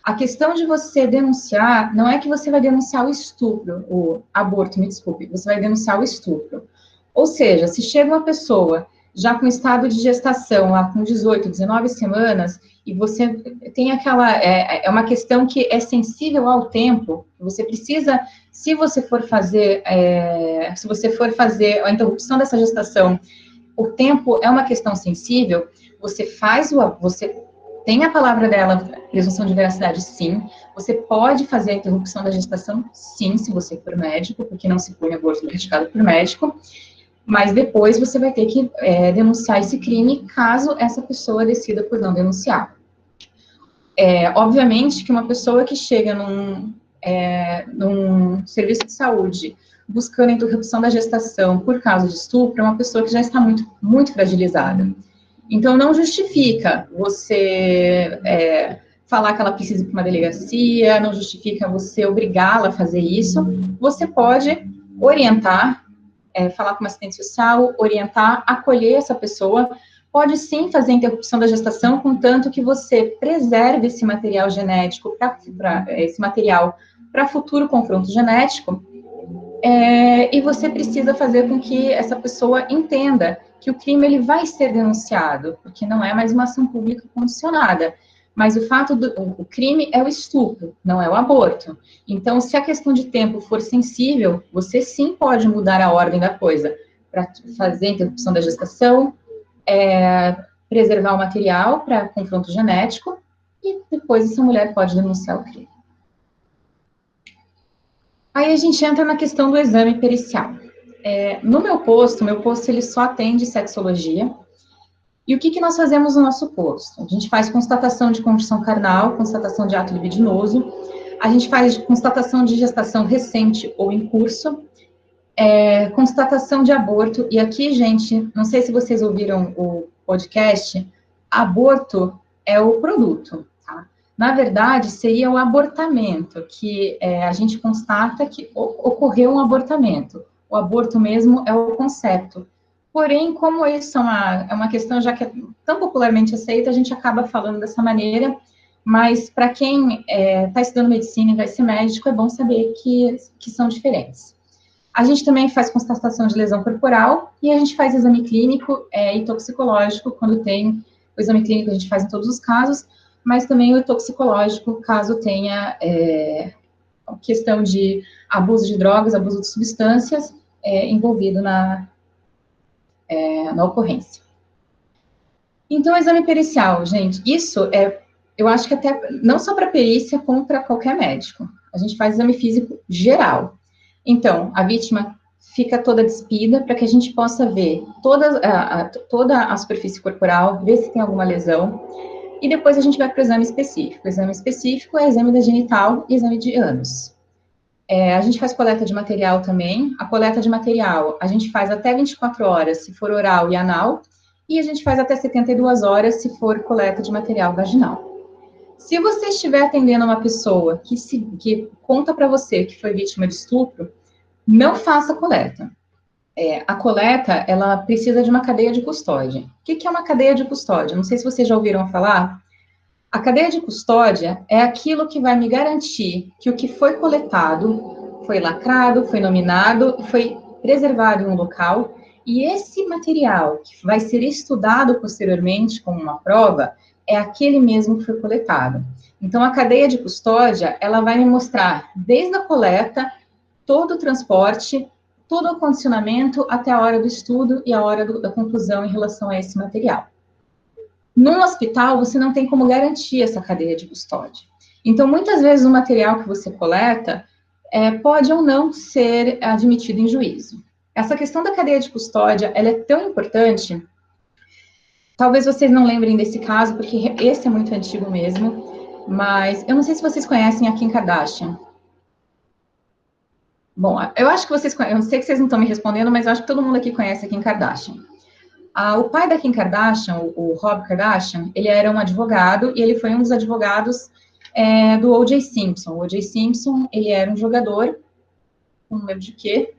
A questão de você denunciar, não é que você vai denunciar o estupro, o aborto, me desculpe, você vai denunciar o estupro. Ou seja, se chega uma pessoa já com estado de gestação, lá com 18, 19 semanas, e você tem aquela, é uma questão que é sensível ao tempo, você precisa, se você for fazer a interrupção dessa gestação, o tempo é uma questão sensível, você tem a palavra dela, presunção de veracidade, sim, você pode fazer a interrupção da gestação, sim, se você for médico, porque não se põe aborto praticado por médico, mas depois você vai ter que denunciar esse crime, caso essa pessoa decida por não denunciar. Obviamente que uma pessoa que chega num serviço de saúde buscando a interrupção da gestação por causa de estupro, é uma pessoa que já está muito, muito fragilizada. Então, não justifica você falar que ela precisa ir para uma delegacia, não justifica você obrigá-la a fazer isso. Você pode orientar, falar com uma assistente social, orientar, acolher essa pessoa. Pode sim fazer a interrupção da gestação, contanto que você preserve esse material genético, esse material para futuro confronto genético. E você precisa fazer com que essa pessoa entenda que o crime ele vai ser denunciado, porque não é mais uma ação pública condicionada. Mas o crime é o estupro, não é o aborto. Então, se a questão de tempo for sensível, você sim pode mudar a ordem da coisa, para fazer a interrupção da gestação, preservar o material para confronto genético, e depois essa mulher pode denunciar o crime. Aí a gente entra na questão do exame pericial. No meu posto ele só atende sexologia. E o que nós fazemos no nosso posto? A gente faz constatação de condição carnal, constatação de ato libidinoso, a gente faz constatação de gestação recente ou em curso, constatação de aborto, e aqui, gente, não sei se vocês ouviram o podcast, aborto é o produto, tá? Na verdade, seria o abortamento, que a gente constata que ocorreu um abortamento. O aborto mesmo é o concepto. Porém, como isso é uma questão já que é tão popularmente aceita, a gente acaba falando dessa maneira, mas para quem está estudando medicina e vai ser médico, é bom saber que são diferentes. A gente também faz constatação de lesão corporal e a gente faz exame clínico e toxicológico, quando tem o exame clínico a gente faz em todos os casos, mas também o toxicológico, caso tenha questão de abuso de drogas, abuso de substâncias envolvido na ocorrência. Então, o exame pericial, gente, isso eu acho que até, não só para perícia, como para qualquer médico. A gente faz exame físico geral. Então, a vítima fica toda despida para que a gente possa ver toda a superfície corporal, ver se tem alguma lesão, e depois a gente vai para o exame específico. O exame específico é exame da genital e exame de ânus. A gente faz coleta de material também. A coleta de material a gente faz até 24 horas, se for oral e anal, e a gente faz até 72 horas, se for coleta de material vaginal. Se você estiver atendendo uma pessoa que conta para você que foi vítima de estupro, não faça coleta. A coleta, ela precisa de uma cadeia de custódia. O que é uma cadeia de custódia? Não sei se vocês já ouviram falar. A cadeia de custódia é aquilo que vai me garantir que o que foi coletado foi lacrado, foi nominado, foi preservado em um local, e esse material que vai ser estudado posteriormente como uma prova é aquele mesmo que foi coletado. Então, a cadeia de custódia, ela vai me mostrar desde a coleta, todo o transporte, todo o condicionamento até a hora do estudo e a hora da conclusão em relação a esse material. Num hospital, você não tem como garantir essa cadeia de custódia. Então, muitas vezes, o material que você coleta pode ou não ser admitido em juízo. Essa questão da cadeia de custódia, ela é tão importante, talvez vocês não lembrem desse caso, porque esse é muito antigo mesmo, mas eu não sei se vocês conhecem a Kim Kardashian. Bom, eu acho que vocês conhecem, eu sei que vocês não estão me respondendo, mas eu acho que todo mundo aqui conhece a Kim Kardashian. O pai da Kim Kardashian, o Rob Kardashian, ele era um advogado, e ele foi um dos advogados do O.J. Simpson. O O.J. Simpson, ele era um jogador, não lembro de quê,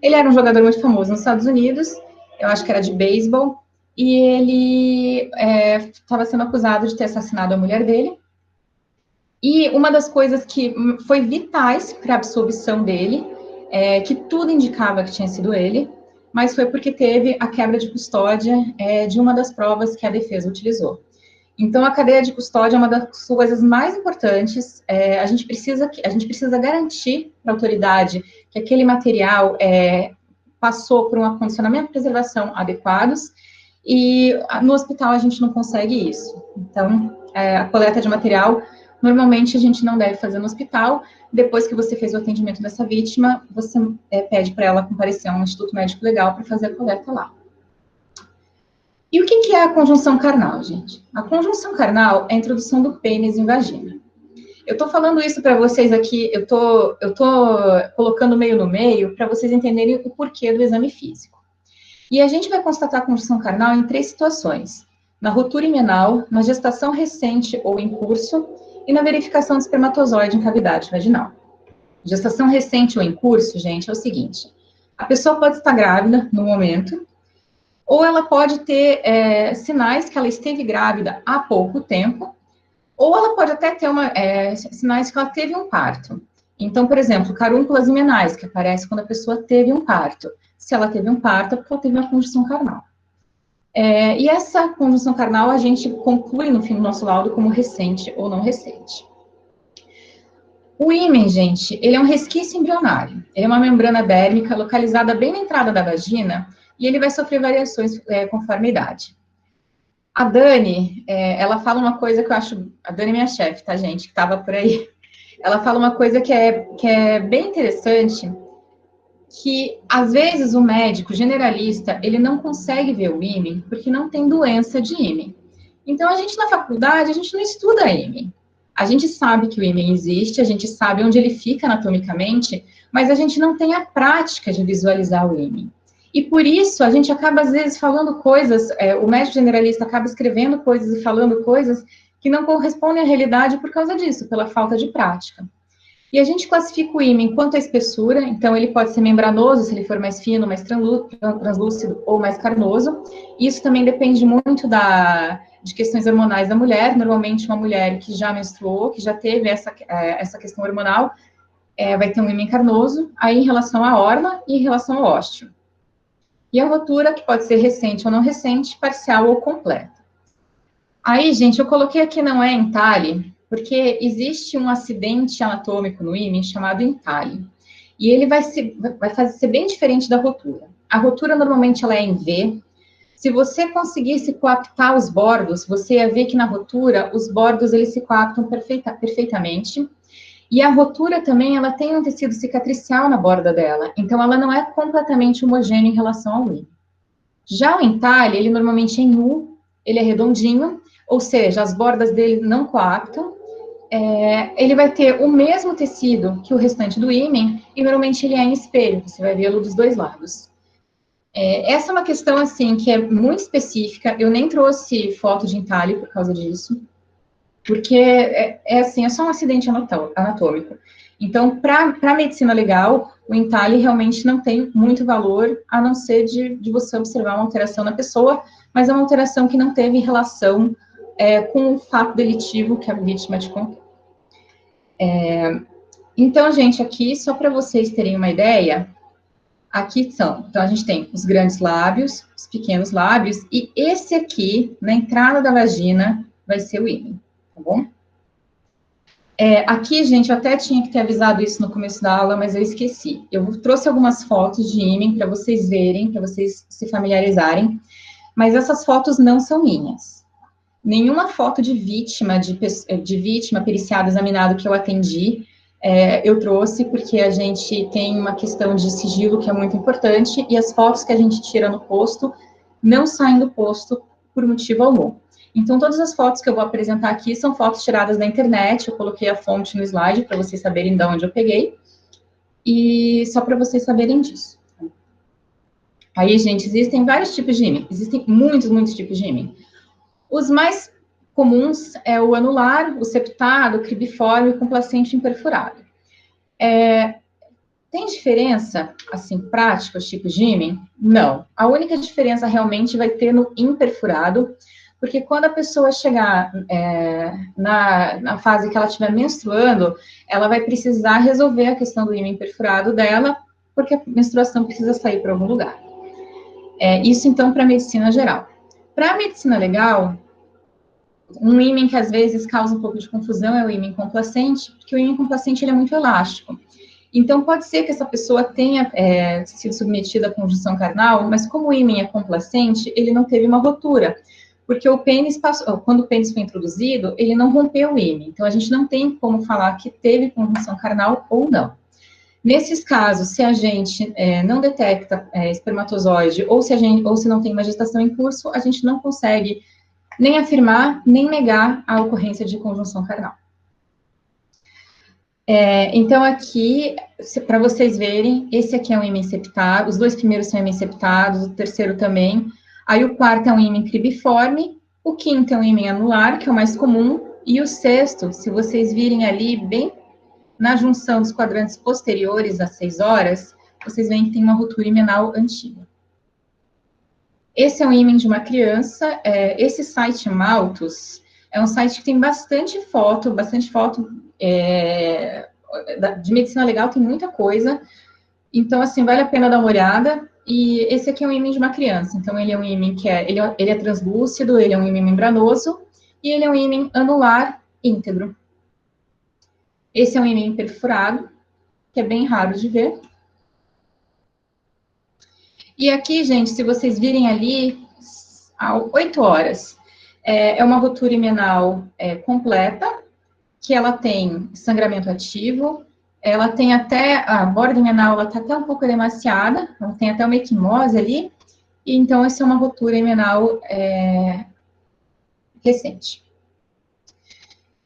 ele era um jogador muito famoso nos Estados Unidos, eu acho que era de beisebol, e ele estava sendo acusado de ter assassinado a mulher dele. E uma das coisas que foi vitais para a absolvição dele, que tudo indicava que tinha sido ele, mas foi porque teve a quebra de custódia de uma das provas que a defesa utilizou. Então, a cadeia de custódia é uma das coisas mais importantes. A gente precisa garantir para a autoridade que aquele material passou por um acondicionamento e preservação adequados, e no hospital a gente não consegue isso. Então, a coleta de material, normalmente a gente não deve fazer no hospital. Depois que você fez o atendimento dessa vítima, você pede para ela comparecer a um instituto médico legal para fazer a coleta lá. E o que é a conjunção carnal, gente? A conjunção carnal é a introdução do pênis em vagina. Eu estou falando isso para vocês aqui, eu tô colocando meio no meio para vocês entenderem o porquê do exame físico. E a gente vai constatar a conjunção carnal em 3 situações: na ruptura imenal, na gestação recente ou em curso e na verificação de espermatozoide em cavidade vaginal. Gestação recente ou em curso, gente, é o seguinte: a pessoa pode estar grávida no momento, ou ela pode ter sinais que ela esteve grávida há pouco tempo, ou ela pode até ter sinais que ela teve um parto. Então, por exemplo, carúnculas imenais, que aparece quando a pessoa teve um parto. Se ela teve um parto, é porque ela teve uma conjunção carnal. E essa conjunção carnal a gente conclui no fim do nosso laudo como recente ou não recente. O ímen, gente, ele é um resquício embrionário. Ele é uma membrana dérmica localizada bem na entrada da vagina, e ele vai sofrer variações conforme a idade. A Dani, ela fala uma coisa que eu acho... A Dani é minha chefe, tá, gente? Que estava por aí. Ela fala uma coisa que é bem interessante, que, às vezes, o médico generalista, ele não consegue ver o ímen, porque não tem doença de ímen. Então, a gente, na faculdade, a gente não estuda ímen. A gente sabe que o ímen existe, a gente sabe onde ele fica anatomicamente, mas a gente não tem a prática de visualizar o ímen. E por isso, a gente acaba, às vezes, falando coisas, o médico generalista acaba escrevendo coisas e falando coisas que não correspondem à realidade por causa disso, pela falta de prática. E a gente classifica o ímen quanto à espessura, então ele pode ser membranoso, se ele for mais fino, mais translúcido ou mais carnoso. Isso também depende muito de questões hormonais da mulher. Normalmente, uma mulher que já menstruou, que já teve essa questão hormonal, vai ter um ímen carnoso, aí em relação à orla e em relação ao ósteo. E a rotura, que pode ser recente ou não recente, parcial ou completa. Aí, gente, eu coloquei aqui não é entalhe, porque existe um acidente anatômico no ímen chamado entalhe. E ele vai ser bem diferente da rotura. A rotura, normalmente, ela é em V. Se você conseguisse coaptar os bordos, você ia ver que na rotura, os bordos, eles se coaptam perfeitamente. E a rotura também, ela tem um tecido cicatricial na borda dela, então ela não é completamente homogênea em relação ao ímen. Já o entalhe, ele normalmente é em U, ele é redondinho, ou seja, as bordas dele não coaptam, ele vai ter o mesmo tecido que o restante do ímen, e normalmente ele é em espelho, você vai vê-lo dos 2 lados. Essa é uma questão, assim, que é muito específica, eu nem trouxe foto de entalhe por causa disso, porque é só um acidente anatômico. Então, para a medicina legal, o entalhe realmente não tem muito valor, a não ser de você observar uma alteração na pessoa, mas é uma alteração que não teve relação com o fato delitivo que a vítima te contou. Então, gente, aqui, só para vocês terem uma ideia, aqui são, então a gente tem os grandes lábios, os pequenos lábios, e esse aqui, na entrada da vagina, vai ser o ímen. Tá bom? Aqui, gente, eu até tinha que ter avisado isso no começo da aula, mas eu esqueci. Eu trouxe algumas fotos de ímen para vocês verem, para vocês se familiarizarem, mas essas fotos não são minhas. Nenhuma foto de vítima periciado, examinado que eu atendi, eu trouxe, porque a gente tem uma questão de sigilo que é muito importante, e as fotos que a gente tira no posto não saem do posto por motivo algum. Então, todas as fotos que eu vou apresentar aqui são fotos tiradas da internet, eu coloquei a fonte no slide para vocês saberem de onde eu peguei, e só para vocês saberem disso. Aí, gente, existem vários tipos de ímen, existem muitos tipos de ímen. Os mais comuns é o anular, o septado, o cribiforme e o complacente imperfurado. Tem diferença, assim, prática, os tipos de ímen? Não. A única diferença realmente vai ter no imperfurado, porque quando a pessoa chegar na fase que ela estiver menstruando, ela vai precisar resolver a questão do ímen perfurado dela, porque a menstruação precisa sair para algum lugar. Isso, então, para a medicina geral. Para a medicina legal, Um ímen que às vezes causa um pouco de confusão é o ímen complacente, porque o ímen complacente ele é muito elástico. Então, pode ser que essa pessoa tenha sido submetida à conjunção carnal, mas como o ímen é complacente, ele não teve uma rotura, porque o pênis passou, quando o pênis foi introduzido, ele não rompeu o ímen. Então, a gente não tem como falar que teve conjunção carnal ou não. Nesses casos, se a gente não detecta espermatozoide ou se não tem uma gestação em curso, a gente não consegue nem afirmar, nem negar a ocorrência de conjunção carnal. Então, aqui, para vocês verem, esse aqui é um ímen septado, os dois primeiros são ímen septados, o terceiro também. Aí o quarto é um ímen cribiforme, o quinto é um ímen anular, que é o mais comum, e o sexto, se vocês virem ali, bem na junção dos quadrantes posteriores às 6 horas, vocês veem que tem uma ruptura imenal antiga. Esse é um ímen de uma criança. Esse site Malthus é um site que tem bastante foto de medicina legal, tem muita coisa. Então, assim, vale a pena dar uma olhada. E esse aqui é um ímen de uma criança. Então, ele é um ímen que ele é translúcido, ele é um ímen membranoso, e ele é um ímen anular íntegro. Esse é um ímen perfurado, que é bem raro de ver. E aqui, gente, se vocês virem ali, às 8 horas, é uma ruptura imenal completa, que ela tem sangramento ativo, ela tem até, a borda imenal, ela está até um pouco edemaciada, ela tem até uma equimose ali, e então essa é uma ruptura imenal recente.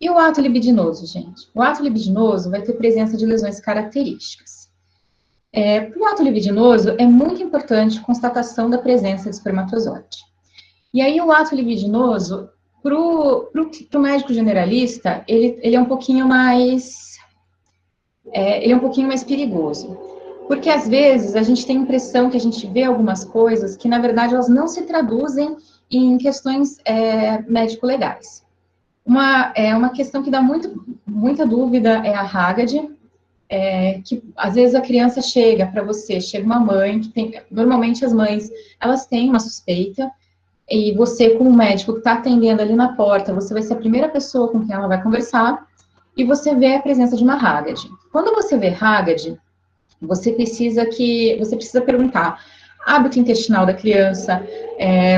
E o ato libidinoso, gente? O ato libidinoso vai ter presença de lesões características. Para o ato libidinoso, é muito importante a constatação da presença de espermatozoide. E aí, o ato libidinoso, para o médico generalista, ele é um pouquinho mais... ele é um pouquinho mais perigoso. Porque, às vezes, a gente tem a impressão que a gente vê algumas coisas que, na verdade, elas não se traduzem em questões médico-legais. Uma questão que dá muita dúvida é a Hagad, que às vezes a criança chega para você, chega uma mãe, normalmente as mães, elas têm uma suspeita, e você, como médico que está atendendo ali na porta, você vai ser a primeira pessoa com quem ela vai conversar, e você vê a presença de uma Hagad. Quando você vê Hagad, você precisa perguntar hábito intestinal da criança,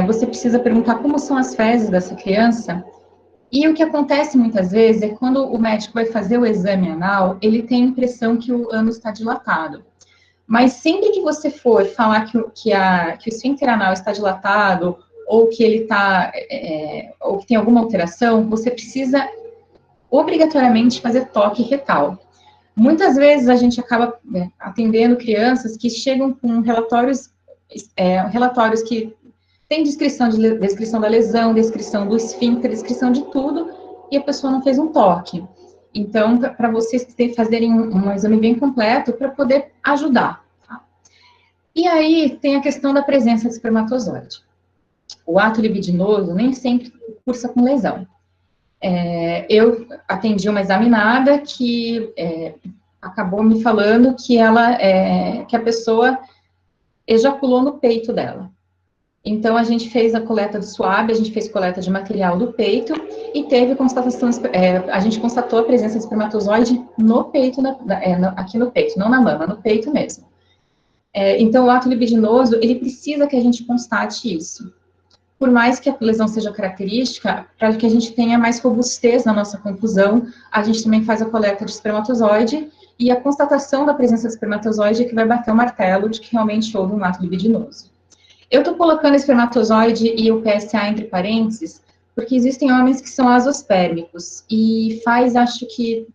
você precisa perguntar como são as fezes dessa criança. E o que acontece muitas vezes é quando o médico vai fazer o exame anal, ele tem a impressão que o ânus está dilatado. Mas sempre que você for falar que o esfíncter anal está dilatado, ou que ele ou que tem alguma alteração, você precisa obrigatoriamente fazer toque retal. Muitas vezes a gente acaba atendendo crianças que chegam com relatórios que tem descrição da lesão, descrição do esfíncter, descrição de tudo, e a pessoa não fez um toque. Então, para vocês fazerem um exame bem completo, para poder ajudar. Tá? E aí, tem a questão da presença de espermatozoide. O ato libidinoso nem sempre cursa com lesão. Eu atendi uma examinada que acabou me falando que a pessoa ejaculou no peito dela. Então, a gente fez a coleta do swab, a gente fez coleta de material do peito e teve constatação, a gente constatou a presença de espermatozoide no peito, aqui no peito, não na mama, no peito mesmo. Então, o ato libidinoso, ele precisa que a gente constate isso. Por mais que a lesão seja característica, para que a gente tenha mais robustez na nossa conclusão, a gente também faz a coleta de espermatozoide e a constatação da presença de espermatozoide é que vai bater o martelo de que realmente houve um ato libidinoso. Eu estou colocando espermatozoide e o PSA entre parênteses, porque existem homens que são azospérmicos, e acho que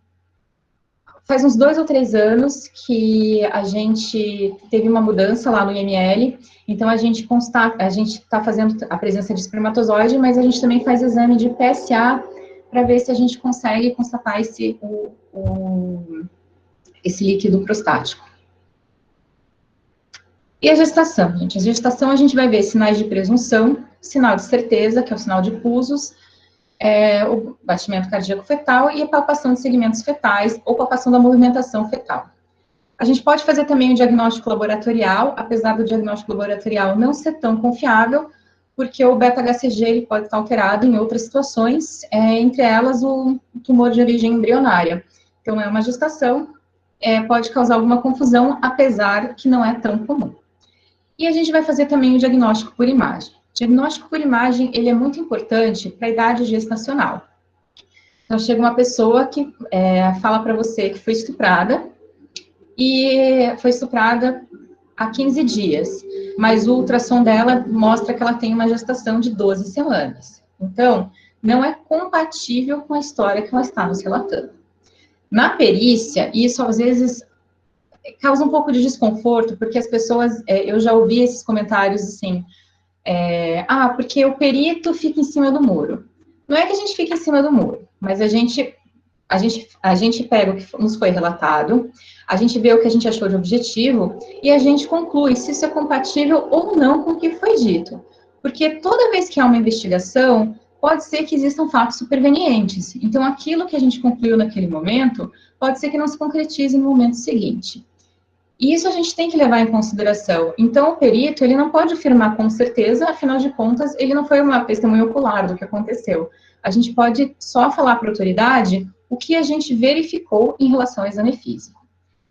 faz uns 2 ou 3 anos que a gente teve uma mudança lá no IML, então a gente está fazendo a presença de espermatozoide, mas a gente também faz exame de PSA para ver se a gente consegue constatar esse líquido prostático. E a gestação, gente? A gestação a gente vai ver sinais de presunção, sinal de certeza, que é o sinal de pulsos, o batimento cardíaco fetal e a palpação de segmentos fetais ou palpação da movimentação fetal. A gente pode fazer também o diagnóstico laboratorial, apesar do diagnóstico laboratorial não ser tão confiável, porque o beta-HCG ele pode estar alterado em outras situações, entre elas o tumor de origem embrionária. Então, é uma gestação, pode causar alguma confusão, apesar que não é tão comum. E a gente vai fazer também o diagnóstico por imagem. O diagnóstico por imagem, ele é muito importante para a idade gestacional. Então, chega uma pessoa que fala para você que foi estuprada, e foi estuprada há 15 dias, mas o ultrassom dela mostra que ela tem uma gestação de 12 semanas. Então, não é compatível com a história que ela está nos relatando. Na perícia, isso às vezes causa um pouco de desconforto, porque as pessoas, eu já ouvi esses comentários assim, porque o perito fica em cima do muro. Não é que a gente fique em cima do muro, mas a gente pega o que nos foi relatado, a gente vê o que a gente achou de objetivo e a gente conclui se isso é compatível ou não com o que foi dito. Porque toda vez que há uma investigação, pode ser que existam fatos supervenientes. Então, aquilo que a gente concluiu naquele momento, pode ser que não se concretize no momento seguinte. E isso a gente tem que levar em consideração. Então, o perito, ele não pode afirmar com certeza, afinal de contas, ele não foi uma testemunha ocular do que aconteceu. A gente pode só falar para a autoridade o que a gente verificou em relação ao exame físico.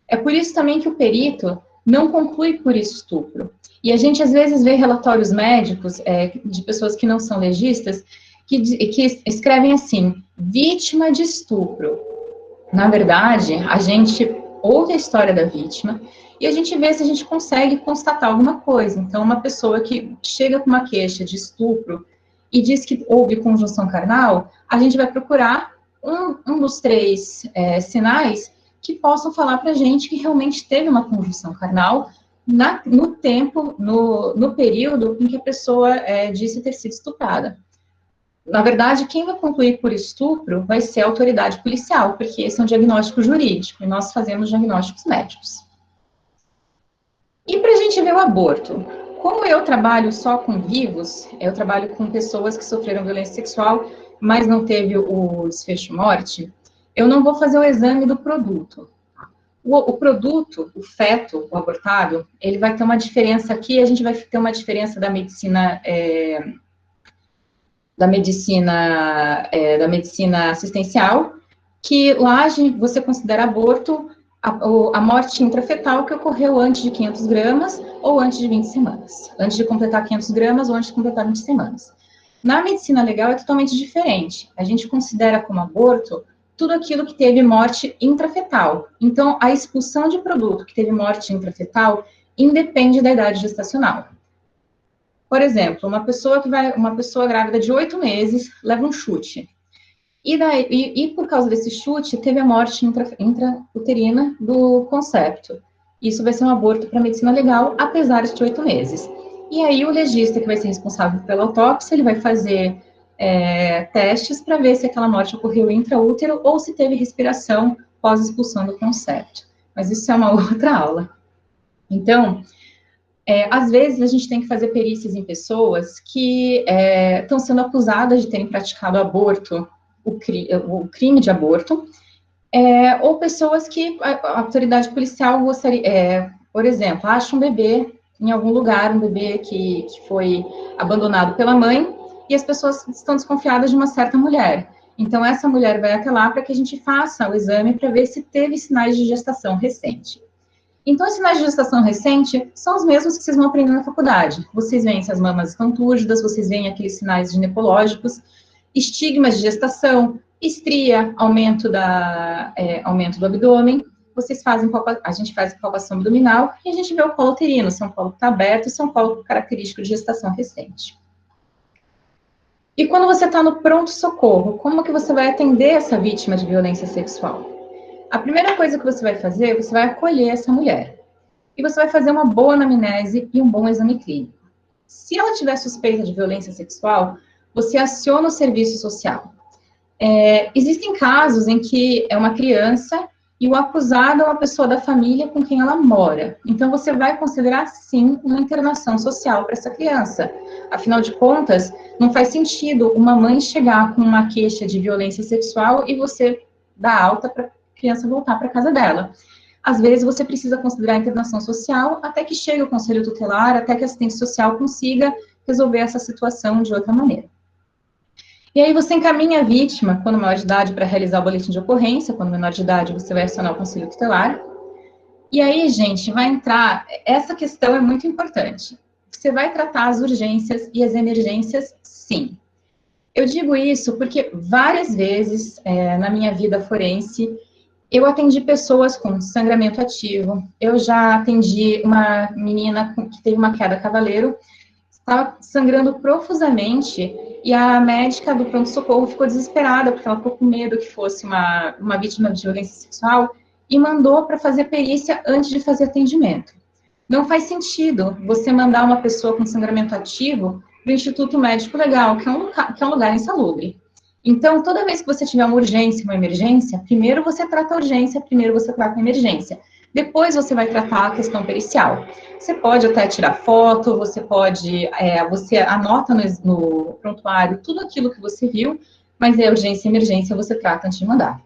É por isso também que o perito não conclui por estupro. E a gente, às vezes, vê relatórios médicos de pessoas que não são legistas que escrevem assim, vítima de estupro. Na verdade, a gente ouve a história da vítima e a gente vê se a gente consegue constatar alguma coisa. Então, uma pessoa que chega com uma queixa de estupro e diz que houve conjunção carnal, a gente vai procurar um dos 3 sinais que possam falar para a gente que realmente teve uma conjunção carnal no período em que a pessoa disse ter sido estuprada. Na verdade, quem vai concluir por estupro vai ser a autoridade policial, porque esse é um diagnóstico jurídico, e nós fazemos diagnósticos médicos. E para a gente ver o aborto? Como eu trabalho só com vivos, eu trabalho com pessoas que sofreram violência sexual, mas não teve o desfecho morte, eu não vou fazer o exame do produto. O produto, o feto, o abortado, ele vai ter uma diferença aqui, a gente vai ter uma diferença da medicina assistencial, que lá você considera aborto a morte intrafetal que ocorreu antes de 500 gramas ou antes de 20 semanas. Antes de completar 500 gramas ou antes de completar 20 semanas. Na medicina legal é totalmente diferente. A gente considera como aborto tudo aquilo que teve morte intrafetal. Então, a expulsão de produto que teve morte intrafetal independe da idade gestacional. Por exemplo, uma pessoa grávida de 8 meses leva um chute. E por causa desse chute, teve a morte intrauterina do concepto. Isso vai ser um aborto para medicina legal, apesar de 8 meses. E aí o legista, que vai ser responsável pela autópsia, ele vai fazer testes para ver se aquela morte ocorreu intraútero ou se teve respiração pós-expulsão do concepto. Mas isso é uma outra aula. Então, às vezes a gente tem que fazer perícias em pessoas que estão sendo acusadas de terem praticado aborto, o crime de aborto, ou pessoas que a autoridade policial gostaria, por exemplo, acha um bebê em algum lugar, um bebê que foi abandonado pela mãe, e as pessoas estão desconfiadas de uma certa mulher. Então, essa mulher vai até lá para que a gente faça o exame para ver se teve sinais de gestação recente. Então, os sinais de gestação recente são os mesmos que vocês vão aprender na faculdade. Vocês veem se as mamas estão túrgidas, vocês veem aqueles sinais ginecológicos, estigmas de gestação, estria, aumento do abdômen. A gente faz a palpação abdominal e a gente vê o colo uterino, se é um colo que está aberto, se é um colo característico de gestação recente. E quando você está no pronto-socorro, como que você vai atender essa vítima de violência sexual? A primeira coisa que você vai fazer, você vai acolher essa mulher. E você vai fazer uma boa anamnese e um bom exame clínico. Se ela tiver suspeita de violência sexual, você aciona o serviço social. Existem casos em que é uma criança e o acusado é uma pessoa da família com quem ela mora. Então, você vai considerar, sim, uma internação social para essa criança. Afinal de contas, não faz sentido uma mãe chegar com uma queixa de violência sexual e você dar alta para a criança voltar para casa dela. Às vezes, você precisa considerar a internação social até que chegue o conselho tutelar, até que a assistente social consiga resolver essa situação de outra maneira. E aí você encaminha a vítima, quando maior de idade, para realizar o boletim de ocorrência, quando menor de idade você vai acionar o conselho tutelar. E aí, gente, vai entrar, essa questão é muito importante. Você vai tratar as urgências e as emergências, sim. Eu digo isso porque várias vezes na minha vida forense, eu atendi pessoas com sangramento ativo, eu já atendi uma menina que teve uma queda cavaleiro, estava sangrando profusamente, e a médica do pronto-socorro ficou desesperada, porque ela ficou com medo que fosse uma vítima de violência sexual, e mandou para fazer perícia antes de fazer atendimento. Não faz sentido você mandar uma pessoa com sangramento ativo para o Instituto Médico Legal, que é um lugar insalubre. Então, toda vez que você tiver uma urgência, uma emergência, primeiro você trata a urgência, primeiro você trata a emergência. Depois você vai tratar a questão pericial. Você pode até tirar foto, você anota no prontuário tudo aquilo que você viu, mas a urgência e emergência você trata antes de mandar.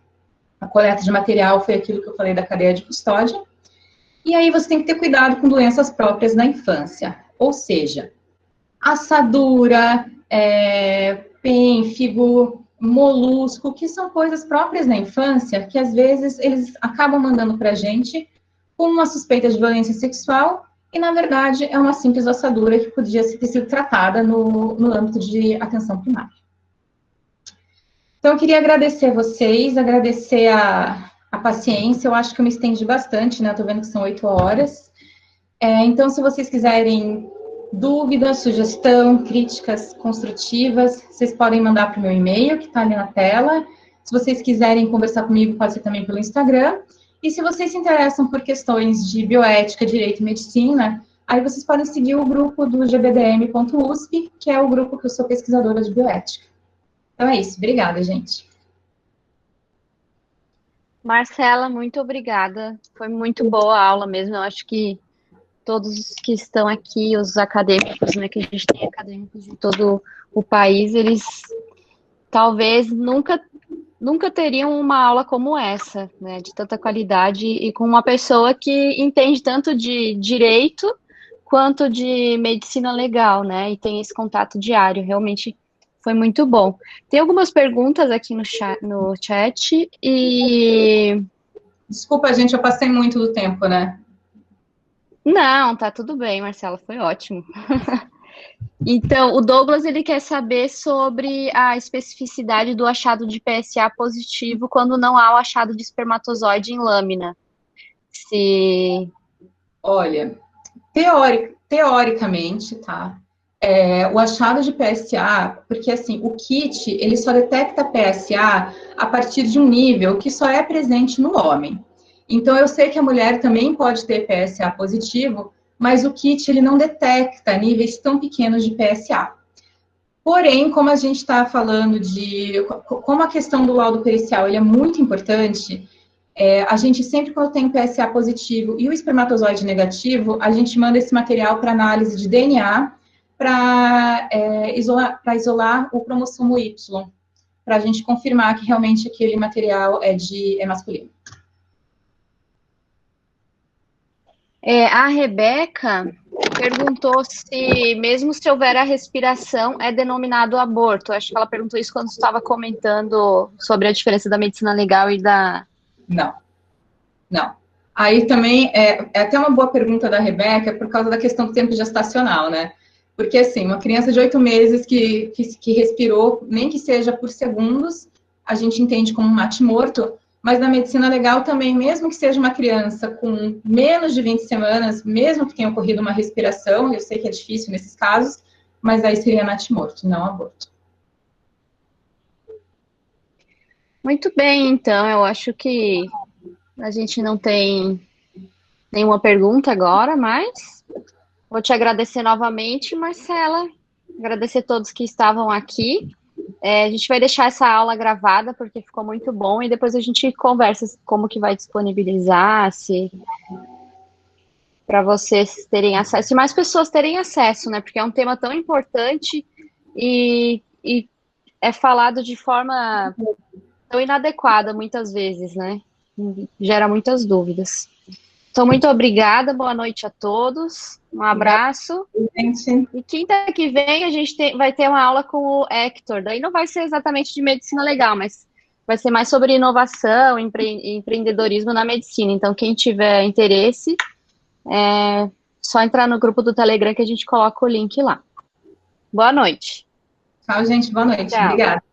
A coleta de material foi aquilo que eu falei da cadeia de custódia. E aí você tem que ter cuidado com doenças próprias na infância. Ou seja, assadura, pênfigo, molusco, que são coisas próprias da infância, que às vezes eles acabam mandando para a gente com uma suspeita de violência sexual, e na verdade é uma simples assadura que podia ter sido tratada no âmbito de atenção primária. Então, eu queria agradecer vocês, agradecer a paciência, eu acho que eu me estendi bastante, né? Estou vendo que são 8 horas. Então, se vocês quiserem dúvidas, sugestão, críticas construtivas, vocês podem mandar para o meu e-mail, que está ali na tela. Se vocês quiserem conversar comigo, pode ser também pelo Instagram. E se vocês se interessam por questões de bioética, direito e medicina, aí vocês podem seguir o grupo do gbdm.usp, que é o grupo que eu sou pesquisadora de bioética. Então é isso. Obrigada, gente. Marcela, muito obrigada. Foi muito boa a aula mesmo. Eu acho que todos os que estão aqui, os acadêmicos, né, que a gente tem acadêmicos de todo o país, eles talvez nunca teriam uma aula como essa, né, de tanta qualidade e com uma pessoa que entende tanto de direito quanto de medicina legal, né, e tem esse contato diário. Realmente foi muito bom. Tem algumas perguntas aqui no chat e... Desculpa, gente, eu passei muito do tempo, né? Não, tá tudo bem, Marcela, foi ótimo. Então, o Douglas, ele quer saber sobre a especificidade do achado de PSA positivo quando não há o achado de espermatozoide em lâmina. Se... Olha, teoricamente, tá? O achado de PSA, porque assim, o kit, ele só detecta PSA a partir de um nível que só é presente no homem. Então, eu sei que a mulher também pode ter PSA positivo, mas o kit, ele não detecta níveis tão pequenos de PSA. Porém, como a gente está falando como a questão do laudo pericial, ele é muito importante, a gente sempre, quando tem PSA positivo e o espermatozoide negativo, a gente manda esse material para análise de DNA, para isolar o cromossomo Y, para a gente confirmar que realmente aquele material é masculino. A Rebeca perguntou se, mesmo se houver a respiração, é denominado aborto. Acho que ela perguntou isso quando estava comentando sobre a diferença da medicina legal e da... Não. Aí também, é até uma boa pergunta da Rebeca, por causa da questão do tempo gestacional, né? Porque, assim, uma criança de 8 meses que respirou, nem que seja por segundos, a gente entende como um natimorto, mas na medicina legal também, mesmo que seja uma criança com menos de 20 semanas, mesmo que tenha ocorrido uma respiração, eu sei que é difícil nesses casos, mas aí seria natimorto, não aborto. Muito bem, então, eu acho que a gente não tem nenhuma pergunta agora, mas vou te agradecer novamente, Marcela, agradecer a todos que estavam aqui. A gente vai deixar essa aula gravada, porque ficou muito bom, e depois a gente conversa como que vai disponibilizar, se para vocês terem acesso, e mais pessoas terem acesso, né? Porque é um tema tão importante e é falado de forma tão inadequada muitas vezes, né? Gera muitas dúvidas. Então, muito obrigada, boa noite a todos, um abraço. Gente. E quinta que vem a gente vai ter uma aula com o Hector, daí não vai ser exatamente de medicina legal, mas vai ser mais sobre inovação, empreendedorismo na medicina. Então, quem tiver interesse, é só entrar no grupo do Telegram que a gente coloca o link lá. Boa noite. Tchau, gente, boa noite. Tchau. Obrigada.